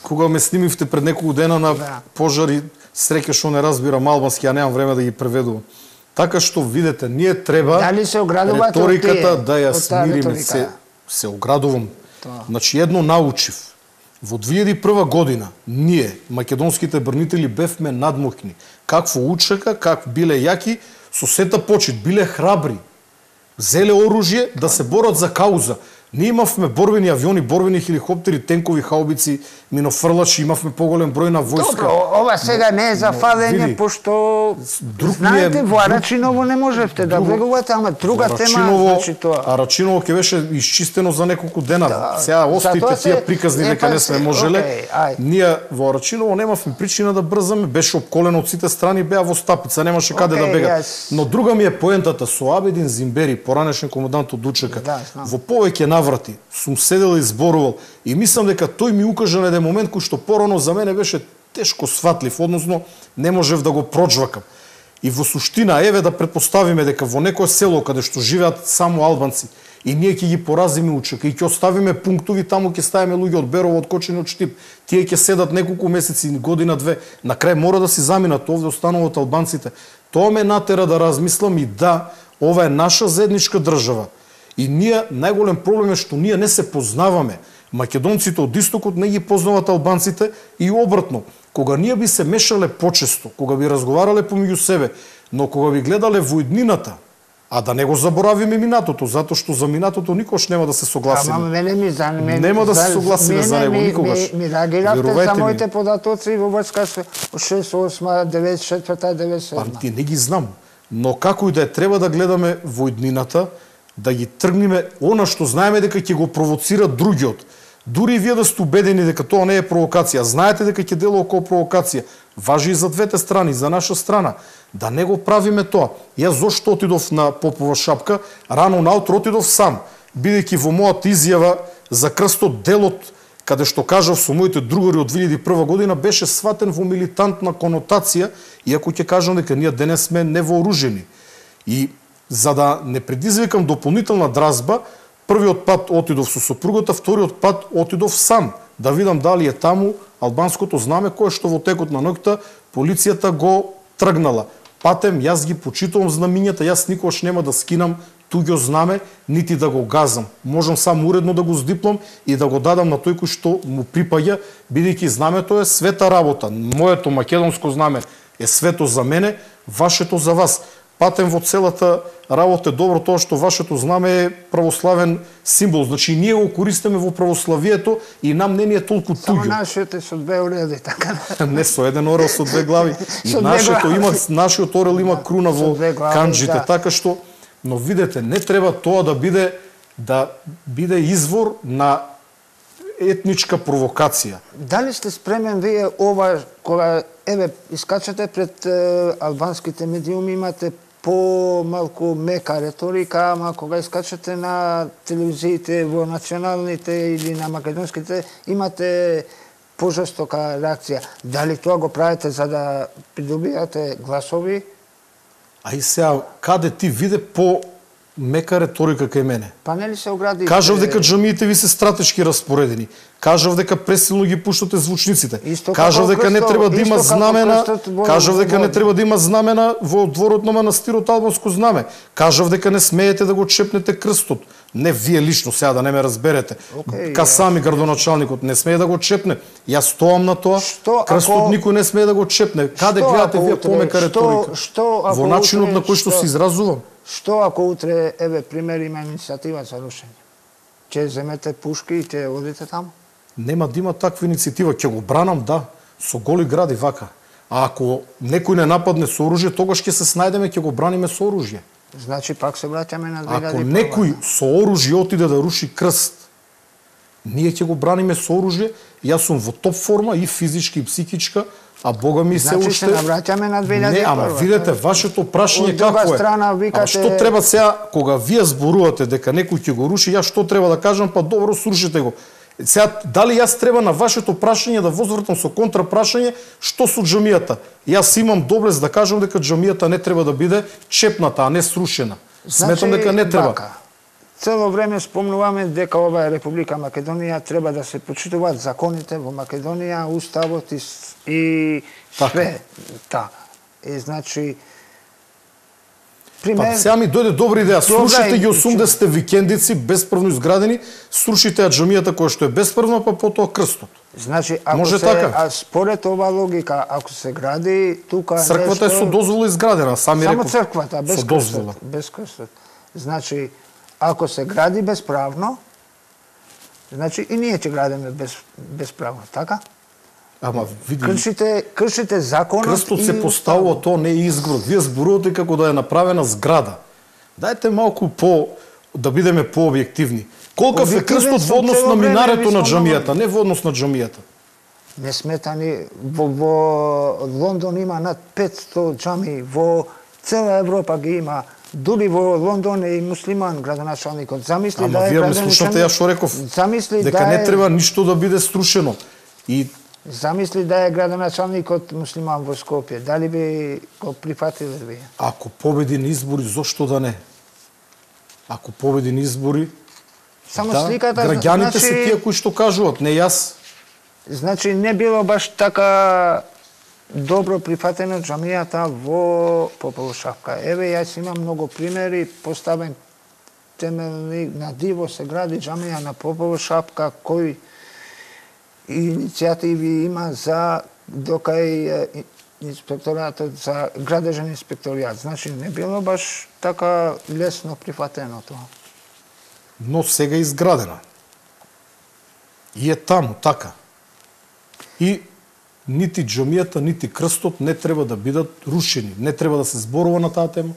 кога ме снимивте пред неколку дена на пожари, среќа што не разбирам албански, а немам време да ги преведувам. Така што видете, ние треба реториката да ја смириме. Се оградувам. Значи едно научив. Во 2001 година ние, македонските брнители, бевме надмокни. Какво УЧК, как биле јаки, со сета почит, биле храбри. Зеле оружје да се борат за кауза. Ние имавме борбени авиони, борбени хеликоптери, тенкови хаубици, минофрлачи, имавме поголем број на војска. Добро, ова сега не е за фалење, пошто знаете, во Арачиново не можевте да влегувате, ама друга тема, значи тоа. Арачиново ќе беше исчистено за неколку дена. Сега остите тие приказни дека не сме можеле. Ние во Арачиново немавме причина да брзаме, беше обколено од сите страни, беа во стапица, немаше каде да бегат. Но друга ми е поентата со Абедин Зимбери, поранешен комендант од ДУЧК. Во повеќе наврати сум седел и зборувал и мислам дека тој ми укажа на еден момент кој што порано за мене беше тешко сватлив, односно не можев да го прочвакам. И во суштина, еве да предпоставиме дека во некое село каде што живеат само албанци и ние ќе ги поразиме УЧК и ќе оставиме пунктови, таму ќе ставиме луѓе од Берово, од Кочани, од Штип, тие ќе седат неколку месеци, година, две, на крај мора да си заминат, овде остануваат албанците. Тоа ме натера да размислам и да, ова е наша заедничка држава. И ние, најголем проблем е што ние не се познаваме. Македонците од истокот не ги познават албанците и обратно. Кога ние би се мешале почесто, кога би разговарале помеѓу себе, но кога би гледале во иднината, а да не го заборавиме минатото, затоа што за минатото никош нема да се согласиме. Ама мене нема да се согласиме за него никогаш. Ми реагиравте за моите податоци во врска со 68, 94, 97. Па ти не ги знам, но како и да е, треба да гледаме во иднината, да ги тргнеме она што знаеме дека ќе го провоцира другиот. Дури и вие да сте убедени дека тоа не е провокација, знаете дека ќе делува како провокација, важи и за двете страни, за наша страна, да не го правиме тоа. Јас зошто отидов на Попова шапка, рано наутро отидов сам, бидејќи во мојата изјава за крстот делот, каде што кажав со моите другари од 2001 година, беше сватен во милитантна конотација, иако ќе кажам дека ние денес сме невооружени. И за да не предизвикам дополнителна дразба, првиот пат отидов со сопругата, вториот пат отидов сам, да видам дали е таму албанското знаме кое што во текот на ноќта полицијата го тргнала. Патем, јас ги почитувам знамињата, јас никош нема да скинам туѓо знаме, нити да го газам. Можам само уредно да го здиплам и да го дадам на тој кој што му припаѓа, бидејќи знамето е света работа. Моето македонско знаме е свето за мене, вашето за вас. Патем во целата работа е добро тоа што вашето знаме е православен символ. Значи ние го користиме во православието и нам не ни е толку туѓо. Само нашето е со две ореди, така. Не со еден орел, со две глави. И нашиот орел има круна во канџите, така што, но видете, не треба тоа да биде извор на етничка провокација. Дали сте спремен вие ова, кога искачате пред албанските медиуми, имате по-малку мека реторика, ама кога искачате на телевизиите, во националните или на македонските, имате пожестока реакција. Дали тоа го правите за да придобијате гласови? А и сега, каде ти виде мека реторика кај мене? Па нели се огради? Кажав дека џамиите ви се стратешки распоредени. Кажав дека пресилно ги пуштате звучниците. Кажав дека не треба да има знамена. Кажав дека не треба да има знамена во дворот на манастирот албанско знаме. Кажав дека не смеете да го чепнете крстот. Не вие лично, сега да не ме разберете. Касами градоначалникот не смее да го чепне. Јас стоам на тоа. Крстот никој не смее да го чепне. Каде гледате вие помека реторика? Во начинот на кој што се изразувам. Што ако утре, пример, има иницијатива за рушење? Ќе земете пушки и ќе одите таму? Нема да има таква иницијатива, ќе го бранам, да, со голи гради вака. А ако некој не нападне со оружје, тогаш ќе се снајдеме, ќе го браниме со оружје. Значи пак се враќаме на 2001. Ако некој со оружје отиде да руши крст, ние ќе го браниме со оружје. Јас сум во топ форма и физички и психичка, а Бога ми се уште... Значи се навраќаме на 2001. Не, ама видете, вашето прашање како е. А што треба сега, кога вие зборувате дека некој ќе го руши, јас што треба да кажам, па добро, срушите го. Сега, дали јас треба на вашето прашање да возвртам со контрапрашање, што со џамијата? Јас имам доблест да кажам дека џамијата не треба да биде чепната, а не срушена. Сметам дека не треба. Цело време спомнуваме дека ова е Република Македонија, треба да се почитуваат законите во Македонија, уставот и све. Така. И значи пример... Сега ми дојде добра идеја. Срушите ги 80 викендици bespravно изградени, срушите џамијата која што е bespravна, па потоа крстот. Значи, ако така? Според ова логика, ако се гради тука црквата е со дозвола изградена, сами реков. Само црквата, без крстот. Значи, ако се гради bespravно, Значи и ние ќе градиме безправно, така? Ама види, кршите законот. крстот се поставува, тоа не е изгород. Вие зборувате како да е направена зграда. Дајте малку да бидеме пообјективни. Колкав е крстот во однос на минарето на џамијата, не во однос на џамијата? Не сметани, во Лондон има над 500 џамии, во цела Европа ги има. Дури во Лондон е и муслиман градоначалникот. Замисли да е вие ме слушате ја што реков. Дека не треба ништо да биде струшено. И замисли да е градоначалникот муслиман во Скопје. Дали би го прифатиле вие? Ако победи на избори, зошто да не? Ако победи на избори, само сликата, граѓаните се тие кои што кажуваат, не јас. Значи не било баш така добро прифатено џамијата во Попово Шапка. Еве, јас имам многу примери, поставен темелни, на диво се гради џамија на Попово Шапка, кои иницијативи има за докај инспекторатот, за градежен инспекторијат. Значи не било баш така лесно прифатено тоа. Но сега изградена. И е таму, така. И нити џамијата, нити крстот не треба да бидат рушени. Не треба да се зборува на таа тема.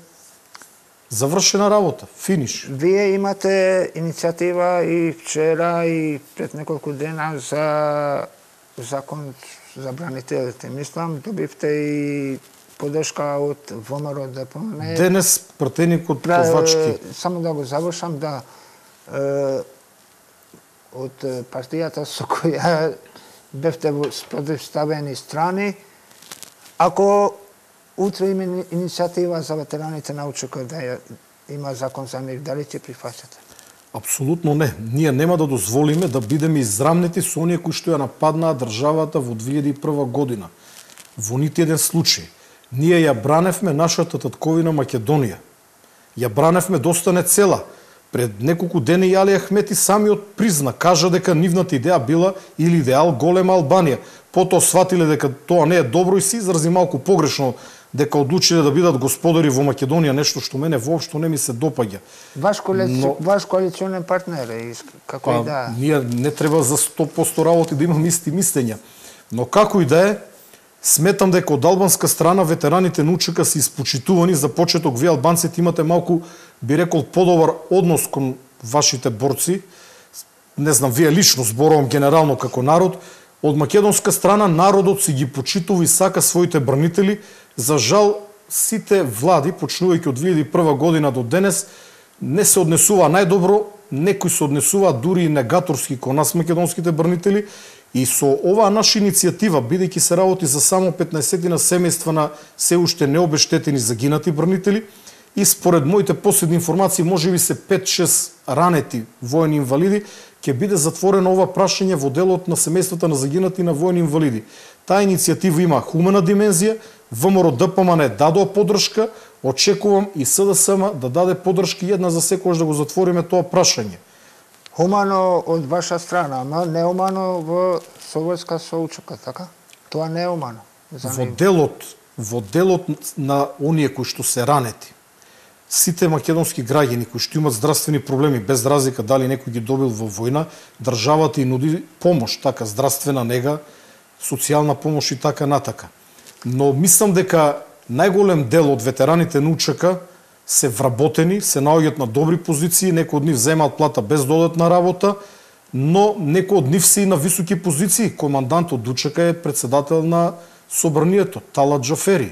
Завршена работа, финиш. Вие имате иницијатива и вчера и пред неколку дена за закон за бранителите. Мислам, добивте и поддршка од ВМРО ДПМН. Денес пратеникот Ковачки. Само да го завршам, да од партијата со која бевте противставени страни, ако утре има иницијатива за ветераните на УЧК да има закон за нив, дали ќе прифаќате? Апсолутно не. Ние нема да дозволиме да бидеме израмнети со оние кои што ја нападнаа државата во 2001 година. Во нити еден случај. Ние ја браневме нашата татковина Македонија. Ја браневме да остане цела. Пред неколку дена и Али Ахмети самиот призна, кажа дека нивната идеја била или идеал голема Албанија. Потоа сватиле дека тоа не е добро и се изрази малку погрешно дека одлучиле да бидат господари во Македонија, нешто што мене воопшто не ми се допаѓа. Ваш коалиционен партнер е, како и да. Ние не треба за 100% работи да имаме исти мислења. Но како и да е, сметам дека од албанска страна ветераните на УЧК се испочитувани. За почеток, вие албанците имате малку, би рекол, подобар однос кон вашите борци. Не знам, вие лично зборувам генерално како народ. Од македонска страна народот си ги почитува и сака своите бранители. За жал, сите влади, почнувајќи од 2001 година до денес, не се однесува најдобро, некои се однесува дури и негаторски кон нас македонските бранители. И со оваа наша иницијатива, бидејќи се работи за само 15 на семејства на се уште необештетени загинати бранители, и според моите последни информации, можеби се 5-6 ранети воени инвалиди, ќе биде затворено ова прашање во делот на семејствата на загинати на воени инвалиди. Таа иницијатива има хумана димензија, ВМРО ДПМН дадоа поддршка, очекувам и СДСМ да даде поддршка една за секогаш да го затвориме тоа прашање. Хумано од ваша страна, ама неумано во соврска со УЧК, така? Тоа не е умано. Во делот на оние кои што се ранети, сите македонски граѓани кои што имат здравствени проблеми, без разлика дали некој ги добил во војна, државата и нуди помош, така, здравствена нега, социјална помош и така натака. Но мислам дека најголем дел од ветераните на УЧК се вработени, се наоѓаат на добри позиции, некои од нив земаат плата без додатна работа, но некои од нив се и на високи позиции. Командант од УЧК е председател на Собранието, Талат Џафери.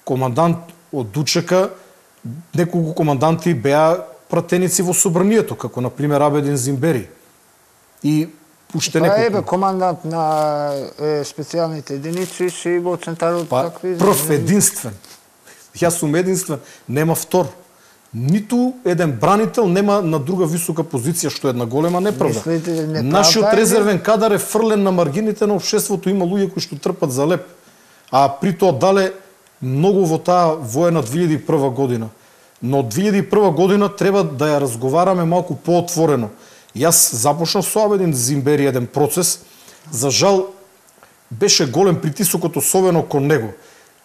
Командант од УЧК, неколку команданти беа пратеници во Собранието, како например Абедин Зимбери. И уште неколку. Еве командант на специјалните единици си во центарот такви. Прв, единствен. Јас сум единствен, нема втор. Ниту еден бранител нема на друга висока позиција, што е една голема неправда. Нашиот резервен кадар е фрлен на маргините на општеството, има луѓе кои што трпат за леп. А при тоа дале многу во таа воена 2001 година. Но 2001 година треба да ја разговараме малку поотворено. Јас започнав со Абедин Зимбери еден процес. За жал, беше голем притисокот особено кон него.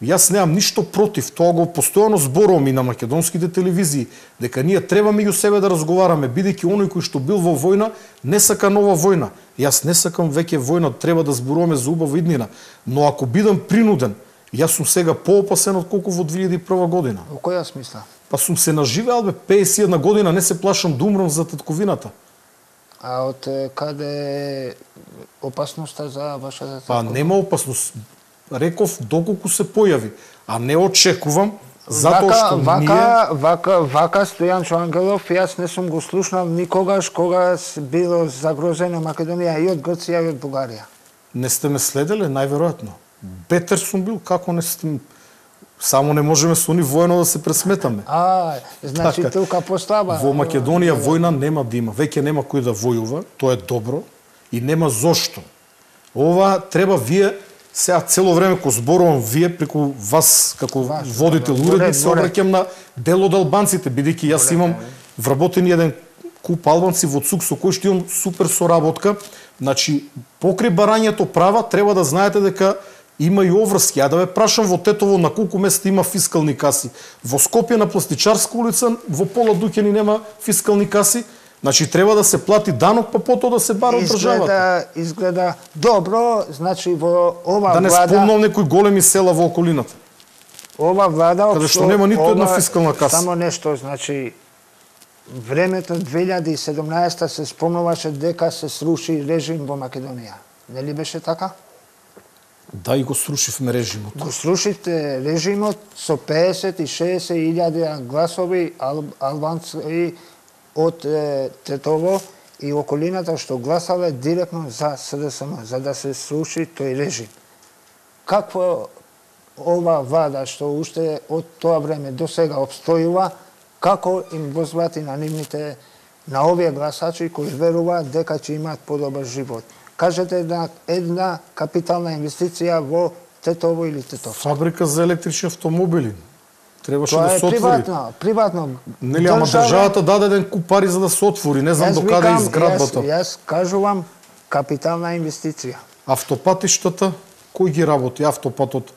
Јас немам ништо против, тоа го постојано зборувам и на македонските телевизии, дека ние треба меѓу себе да разговараме, бидејќи оној кој што бил во војна не сака нова војна. Јас не сакам веќе војна, треба да зборуваме за убава иднина. Но ако бидам принуден, јас сум сега поопасен отколку во 2001 година. Во која смисла? Па сум се наживеал, 51 година, не се плашам да умрам за татковината. А од каде опасноста за вашата татковина? Па нема опасност. Реков доколку се појави, а не очекувам затоа што Вака Стојанчо Ангелов, јас не сум го слушнал никогаш кога било загрозена Македонија и од Грција и од Бугарија. Не сте ме следеле, најверојатно. Бетер сум бил, како не сте... Само не можеме со они воено да се пресметаме. Значи така, тука послаба. Во Македонија војна нема да има. Веќе нема кој да војува, тоа е добро, и нема зошто. Ова треба вие, сега цело време ко зборувам вие, преку вас, како водител уредник, се обраќам на дел од албанците, бидејќи јас имам вработени еден куп албанци во ЦУК со кој што имам супер соработка. Значи, покрај барањето права, треба да знаете дека има и обврски. Ја да ве прашам во Тетово на колку места има фискални каси. Во Скопје на Пластичарска улица во пола Дуќани нема фискални каси. Значи треба да се плати данок, па потоа да се бара од државата. Изгледа добро, значи во ова влада... Да не влада... спомнам некои големи села во околината. Ова влада... Каде што нема ниту една фискална каса. Само нешто, значи... Времето 2017 се спомнуваше дека се сруши режим во Македонија. Нели беше така? Да, и го срушивме режимот. Го срушивте режимот со 50 и 60 илјади гласови албанци од Тетово и околината што гласале директно за СДСМ, за да се сруши тој режим. Какво ова влада што уште од тоа време до сега обстојува, како им возврати на нивните, на овие гласачи кои веруваат дека ќе имаат подобар живот? Кажете една капитална инвестиција во Тетово или Тетовска. Фабрика за електрични автомобили. Требаше тоа да се отвори. Приватно. Нели, ама државата даде еден куп пари за да се отвори. Не знам до каде е изградбата. Јас кажувам капитална инвестиција. Автопатиштата, кој ги работи автопатот?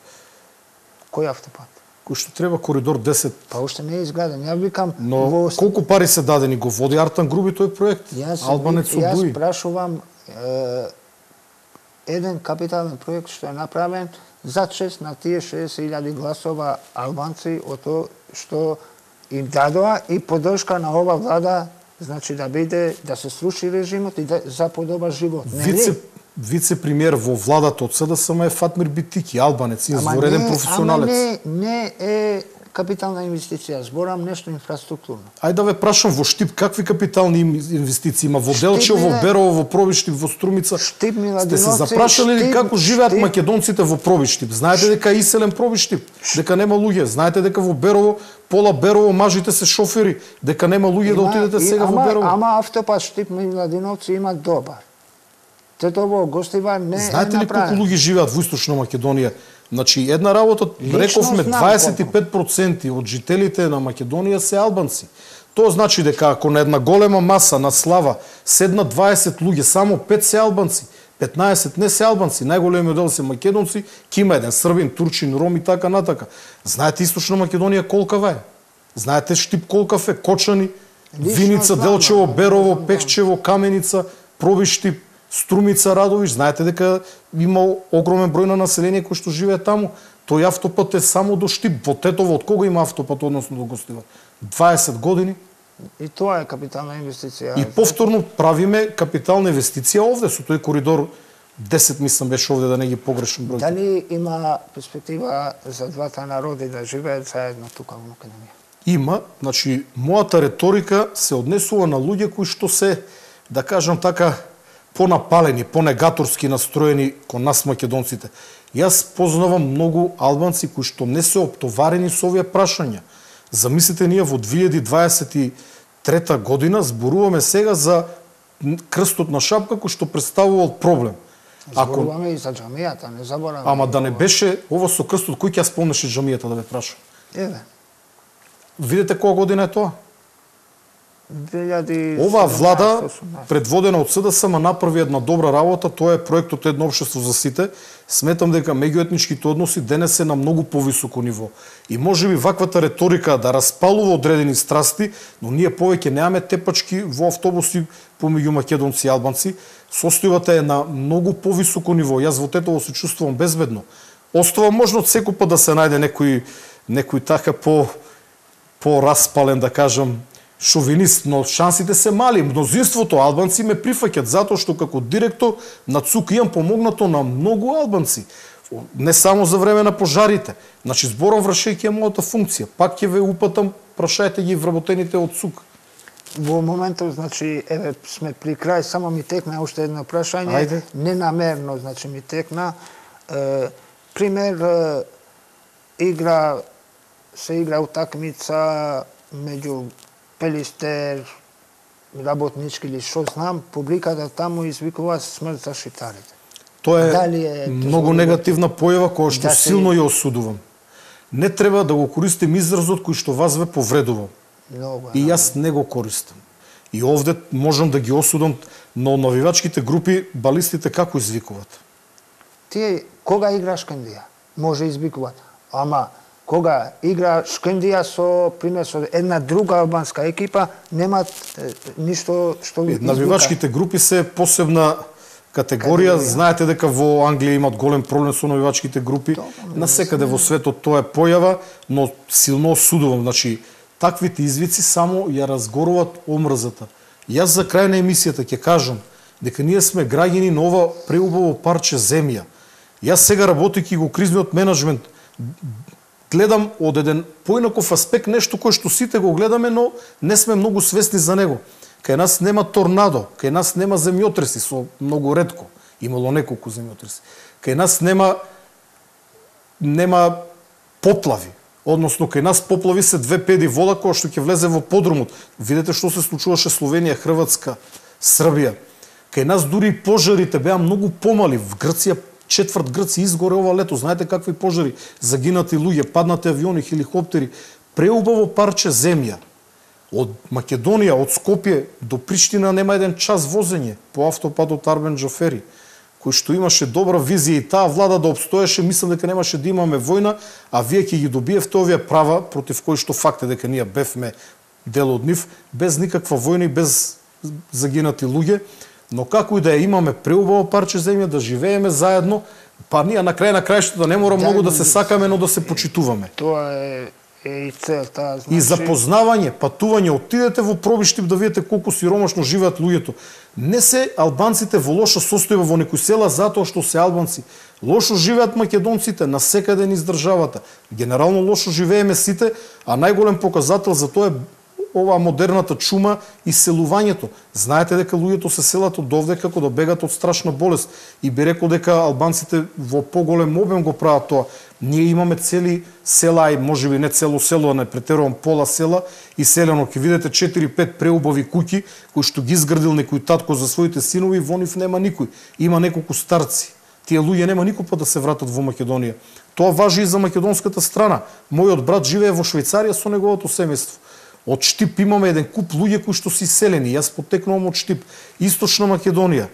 Кој автопат? Кој што треба коридор 10. Па уште не е изграден. Ја викам Но колку пари се дадени, го води Артан Груби тој проект? Албанец од Буи. Јас прашувам еден капитален проект што е направен за чест на тие 60.000 гласова албанци од тоа што им дадоа и поддршка на ова влада, значи да биде, да се сруши режимот и за подобар живот. Вице-премиер во владата од СДСМ е Фатмир Битики, албанец, извореден професионалец. Ама не е капитална инвестиција, зборам нешто инфраструктурно. Ајде да ве прашам, во Штип какви капитални инвестиции има? Во Делчево, во Берово, во Пробиштип, во Струмица? Штип, Миладиновци, сте се запрашали ли како живеат македонците во Пробиштип? Знаете дека е иселен Пробиштип, дека нема луѓе. Знаете дека во Берово, пола Берово мажите се шофери, дека нема луѓе да отидете сега во Берово. Ама автопат Штип, Миладиновци има добар. Тетово, Гостивар не е направен. Знаете ли колку луѓе живеат во Источна Македонија? Значи, една работа, рековме, 25% од жителите на Македонија се албанци. Тоа значи дека ако на една голема маса на слава седнат 20 луѓе, само 5 се албанци, 15 не се албанци, најголемиот дел се македонци, ки има еден србин, турчин, ром и така натака. Знаете Источна Македонија колкава е? Знаете Штип колкав е? Кочани, Виница, Делчево, Берово, Пехчево, Каменица, Пробиштип, Струмица, Радовиш, знаете дека има огромен број на население кој што живее таму. Тој автопат е само до Штип. Во Тетово од кога има автопат односно до Гостивар? 20 години. И тоа е капитална инвестиција. И повторно правиме капитална инвестиција овде со тој коридор 10, мислам беше овде, да не ги погрешам бројки. Дали има перспектива за двата народи да живеат заедно тука во Македонија? Има, значи мојата реторика се однесува на луѓе кои што се, да кажам така, понапалени, понегаторски настроени кон нас македонците. Јас познавам многу албанци кои што не се оптоварени со овие прашања. Замислите, ние во 2023 година зборуваме сега за крстот на шапка кој што представувал проблем. Зборуваме и за џамијата, не забораваме. Ама да не беше ова со крстот, кој ќе ја спомнеше џамијата, да ве прашам? Еве. Видете која година е тоа? Оваа влада, предводена од СДСМ, направи една добра работа, тоа е проектот Едно општество за сите. Сметам дека меѓуетничките односи денес се на многу повисоко ниво. И можеби ваквата реторика да распалува одредени страсти, но ние повеќе немаме тепачки во автобуси помеѓу македонци и албанци. Состојбата е на многу повисоко ниво. Јас во Тетово се чувствувам безбедно. Остава можност секој пат да се најде некој така по распален, да кажам, шовинист, но шансите се мали. Мнозинството албанци ме прифаќат затоа што како директор на ЦУК имам помогнато на многу албанци. Не само за време на пожарите. Значи зборам вршејќи ја мојата функција. Пак ќе ве упатам, прашајте ги вработените од ЦУК. Во моментот, значи, еве сме при крај, само ми текна уште едно прашање. Ајде. Ненамерно, значи ми текна. Пример, се игра утакмица меѓу Пелистер, работнички или што знам, публиката таму извикува смрт за шитарите. Тоа е многу негативна појава која што силно ја осудувам. Не треба да го користим изразот кој што вас ве повредува. И јас не го користам. И овде можам да ги осудам, но навивачките групи, балистите како извикуваат? Тие кога игра Шкендија, може извикуваат. Ама кога игра Шкендија со пример со една друга албанска екипа, немаат ништо што извика. Навивачките групи се посебна категорија. Знаете дека во Англија имат голем проблем со навивачките групи. Насекаде во светот тоа е појава, но силно осудувам. Значи, таквите извици само ја разгоруват омрзата. Јас за крај на емисијата ќе кажам дека ние сме граѓани на ова преубаво парче земја. Јас сега работејќи го кризниот менеджмент гледам од еден поинаков аспект нешто кое што сите го гледаме, но не сме многу свесни за него. Кај нас нема торнадо, кај нас нема земјотреси, со многу ретко. Имало неколку земјотреси. Кај нас нема поплави. Односно, кај нас поплави се 2 педи вода која што ќе влезе во подрумот. Видете што се случуваше Словенија, Хрватска, Србија. Кај нас дури и пожарите беа многу помали. В Грција, четврт Грција изгоре ова лето. Знаете какви пожари? Загинати луѓе, паднати авиони, хеликоптери. Преубаво парче земја. Од Македонија, од Скопје до Приштина нема еден час возење по автопатот Арбен Џафери, кој што имаше добра визија и таа влада да обстоеше, мислам дека немаше да имаме војна, а вие ќе ги добиевте овие права против кои што факт е дека ние бевме дел од нив, без никаква војна и без загинати луѓе, но како и да ја имаме преубаво парче земја, да живееме заедно, па ние на крај на крајштата не мора многу да се сакаме, но да се почитуваме. Тоа е и целта, значи. И запознавање, патување, отидете во Пробиштип да видите колку сиромашно живеат луѓето. Не се албанците во лоша состојба во некои села затоа што се албанци. Лошо живеат македонците насекаде низ државата. Генерално лошо живееме сите, а најголем показател за тоа е оваа модерната чума и селувањето. Знаете дека луѓето се селат од овде како да бегат од страшна болест. И би рекол дека албанците во поголем обем го прават тоа. Ние имаме цели села, и можеби не цело село, а не претерувам пола села и селено. Ќе видите 4-5 преубави куќи кои што ги изградил некој татко за своите синови, во нив нема никој. Има неколку старци. Тие луѓе нема никој пат да се вратат во Македонија. Тоа важи и за македонската страна. Мојот брат живее во Швајцарија со неговото семејство. Од Штип имаме еден куп луѓе кои што се иселени. Јас потекнувам од Штип. Источна Македонија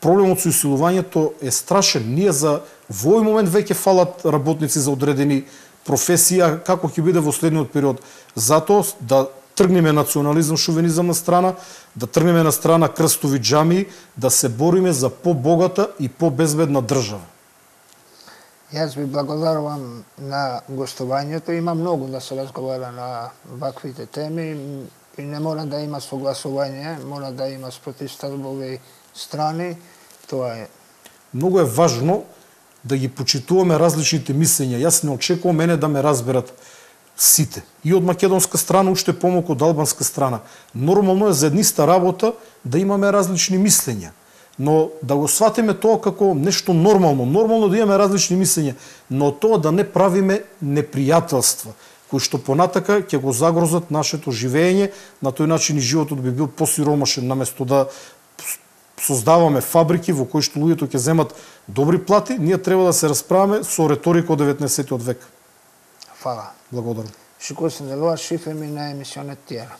проблемот со исилувањето е страшен. Ние за во овој момент веќе фалат работници за одредени професии, како ќе биде во следниот период. Затоа да тргнеме национализам, шовинизам на страна, да тргнеме на страна крстови џамии, да се бориме за побогата и побезбедна држава. Јас ви благодарувам на гостувањето. Има многу да се разговара на ваквите теми и не мора да има согласување, мора да има спротивставови страни. Тоа е. Многу е важно да ги почитуваме различните мислења. Јас не очекувам мене да ме разберат сите. И од македонска страна, уште помалку од албанска страна. Нормално е за едниста работа да имаме различни мислења. Но да го сватиме тоа како нешто нормално. Нормално да имаме различни мислења, но тоа да не правиме непријателства, кои што понатака ќе го загрозат нашето живење, на тој начин и животот би бил посиромашен, наместо да создаваме фабрики во кои што луѓето ќе земат добри плати, ние треба да се расправаме со реторика од 19 век. Фала. Благодарам. Шикосен делува шифреми на емисионет тиера.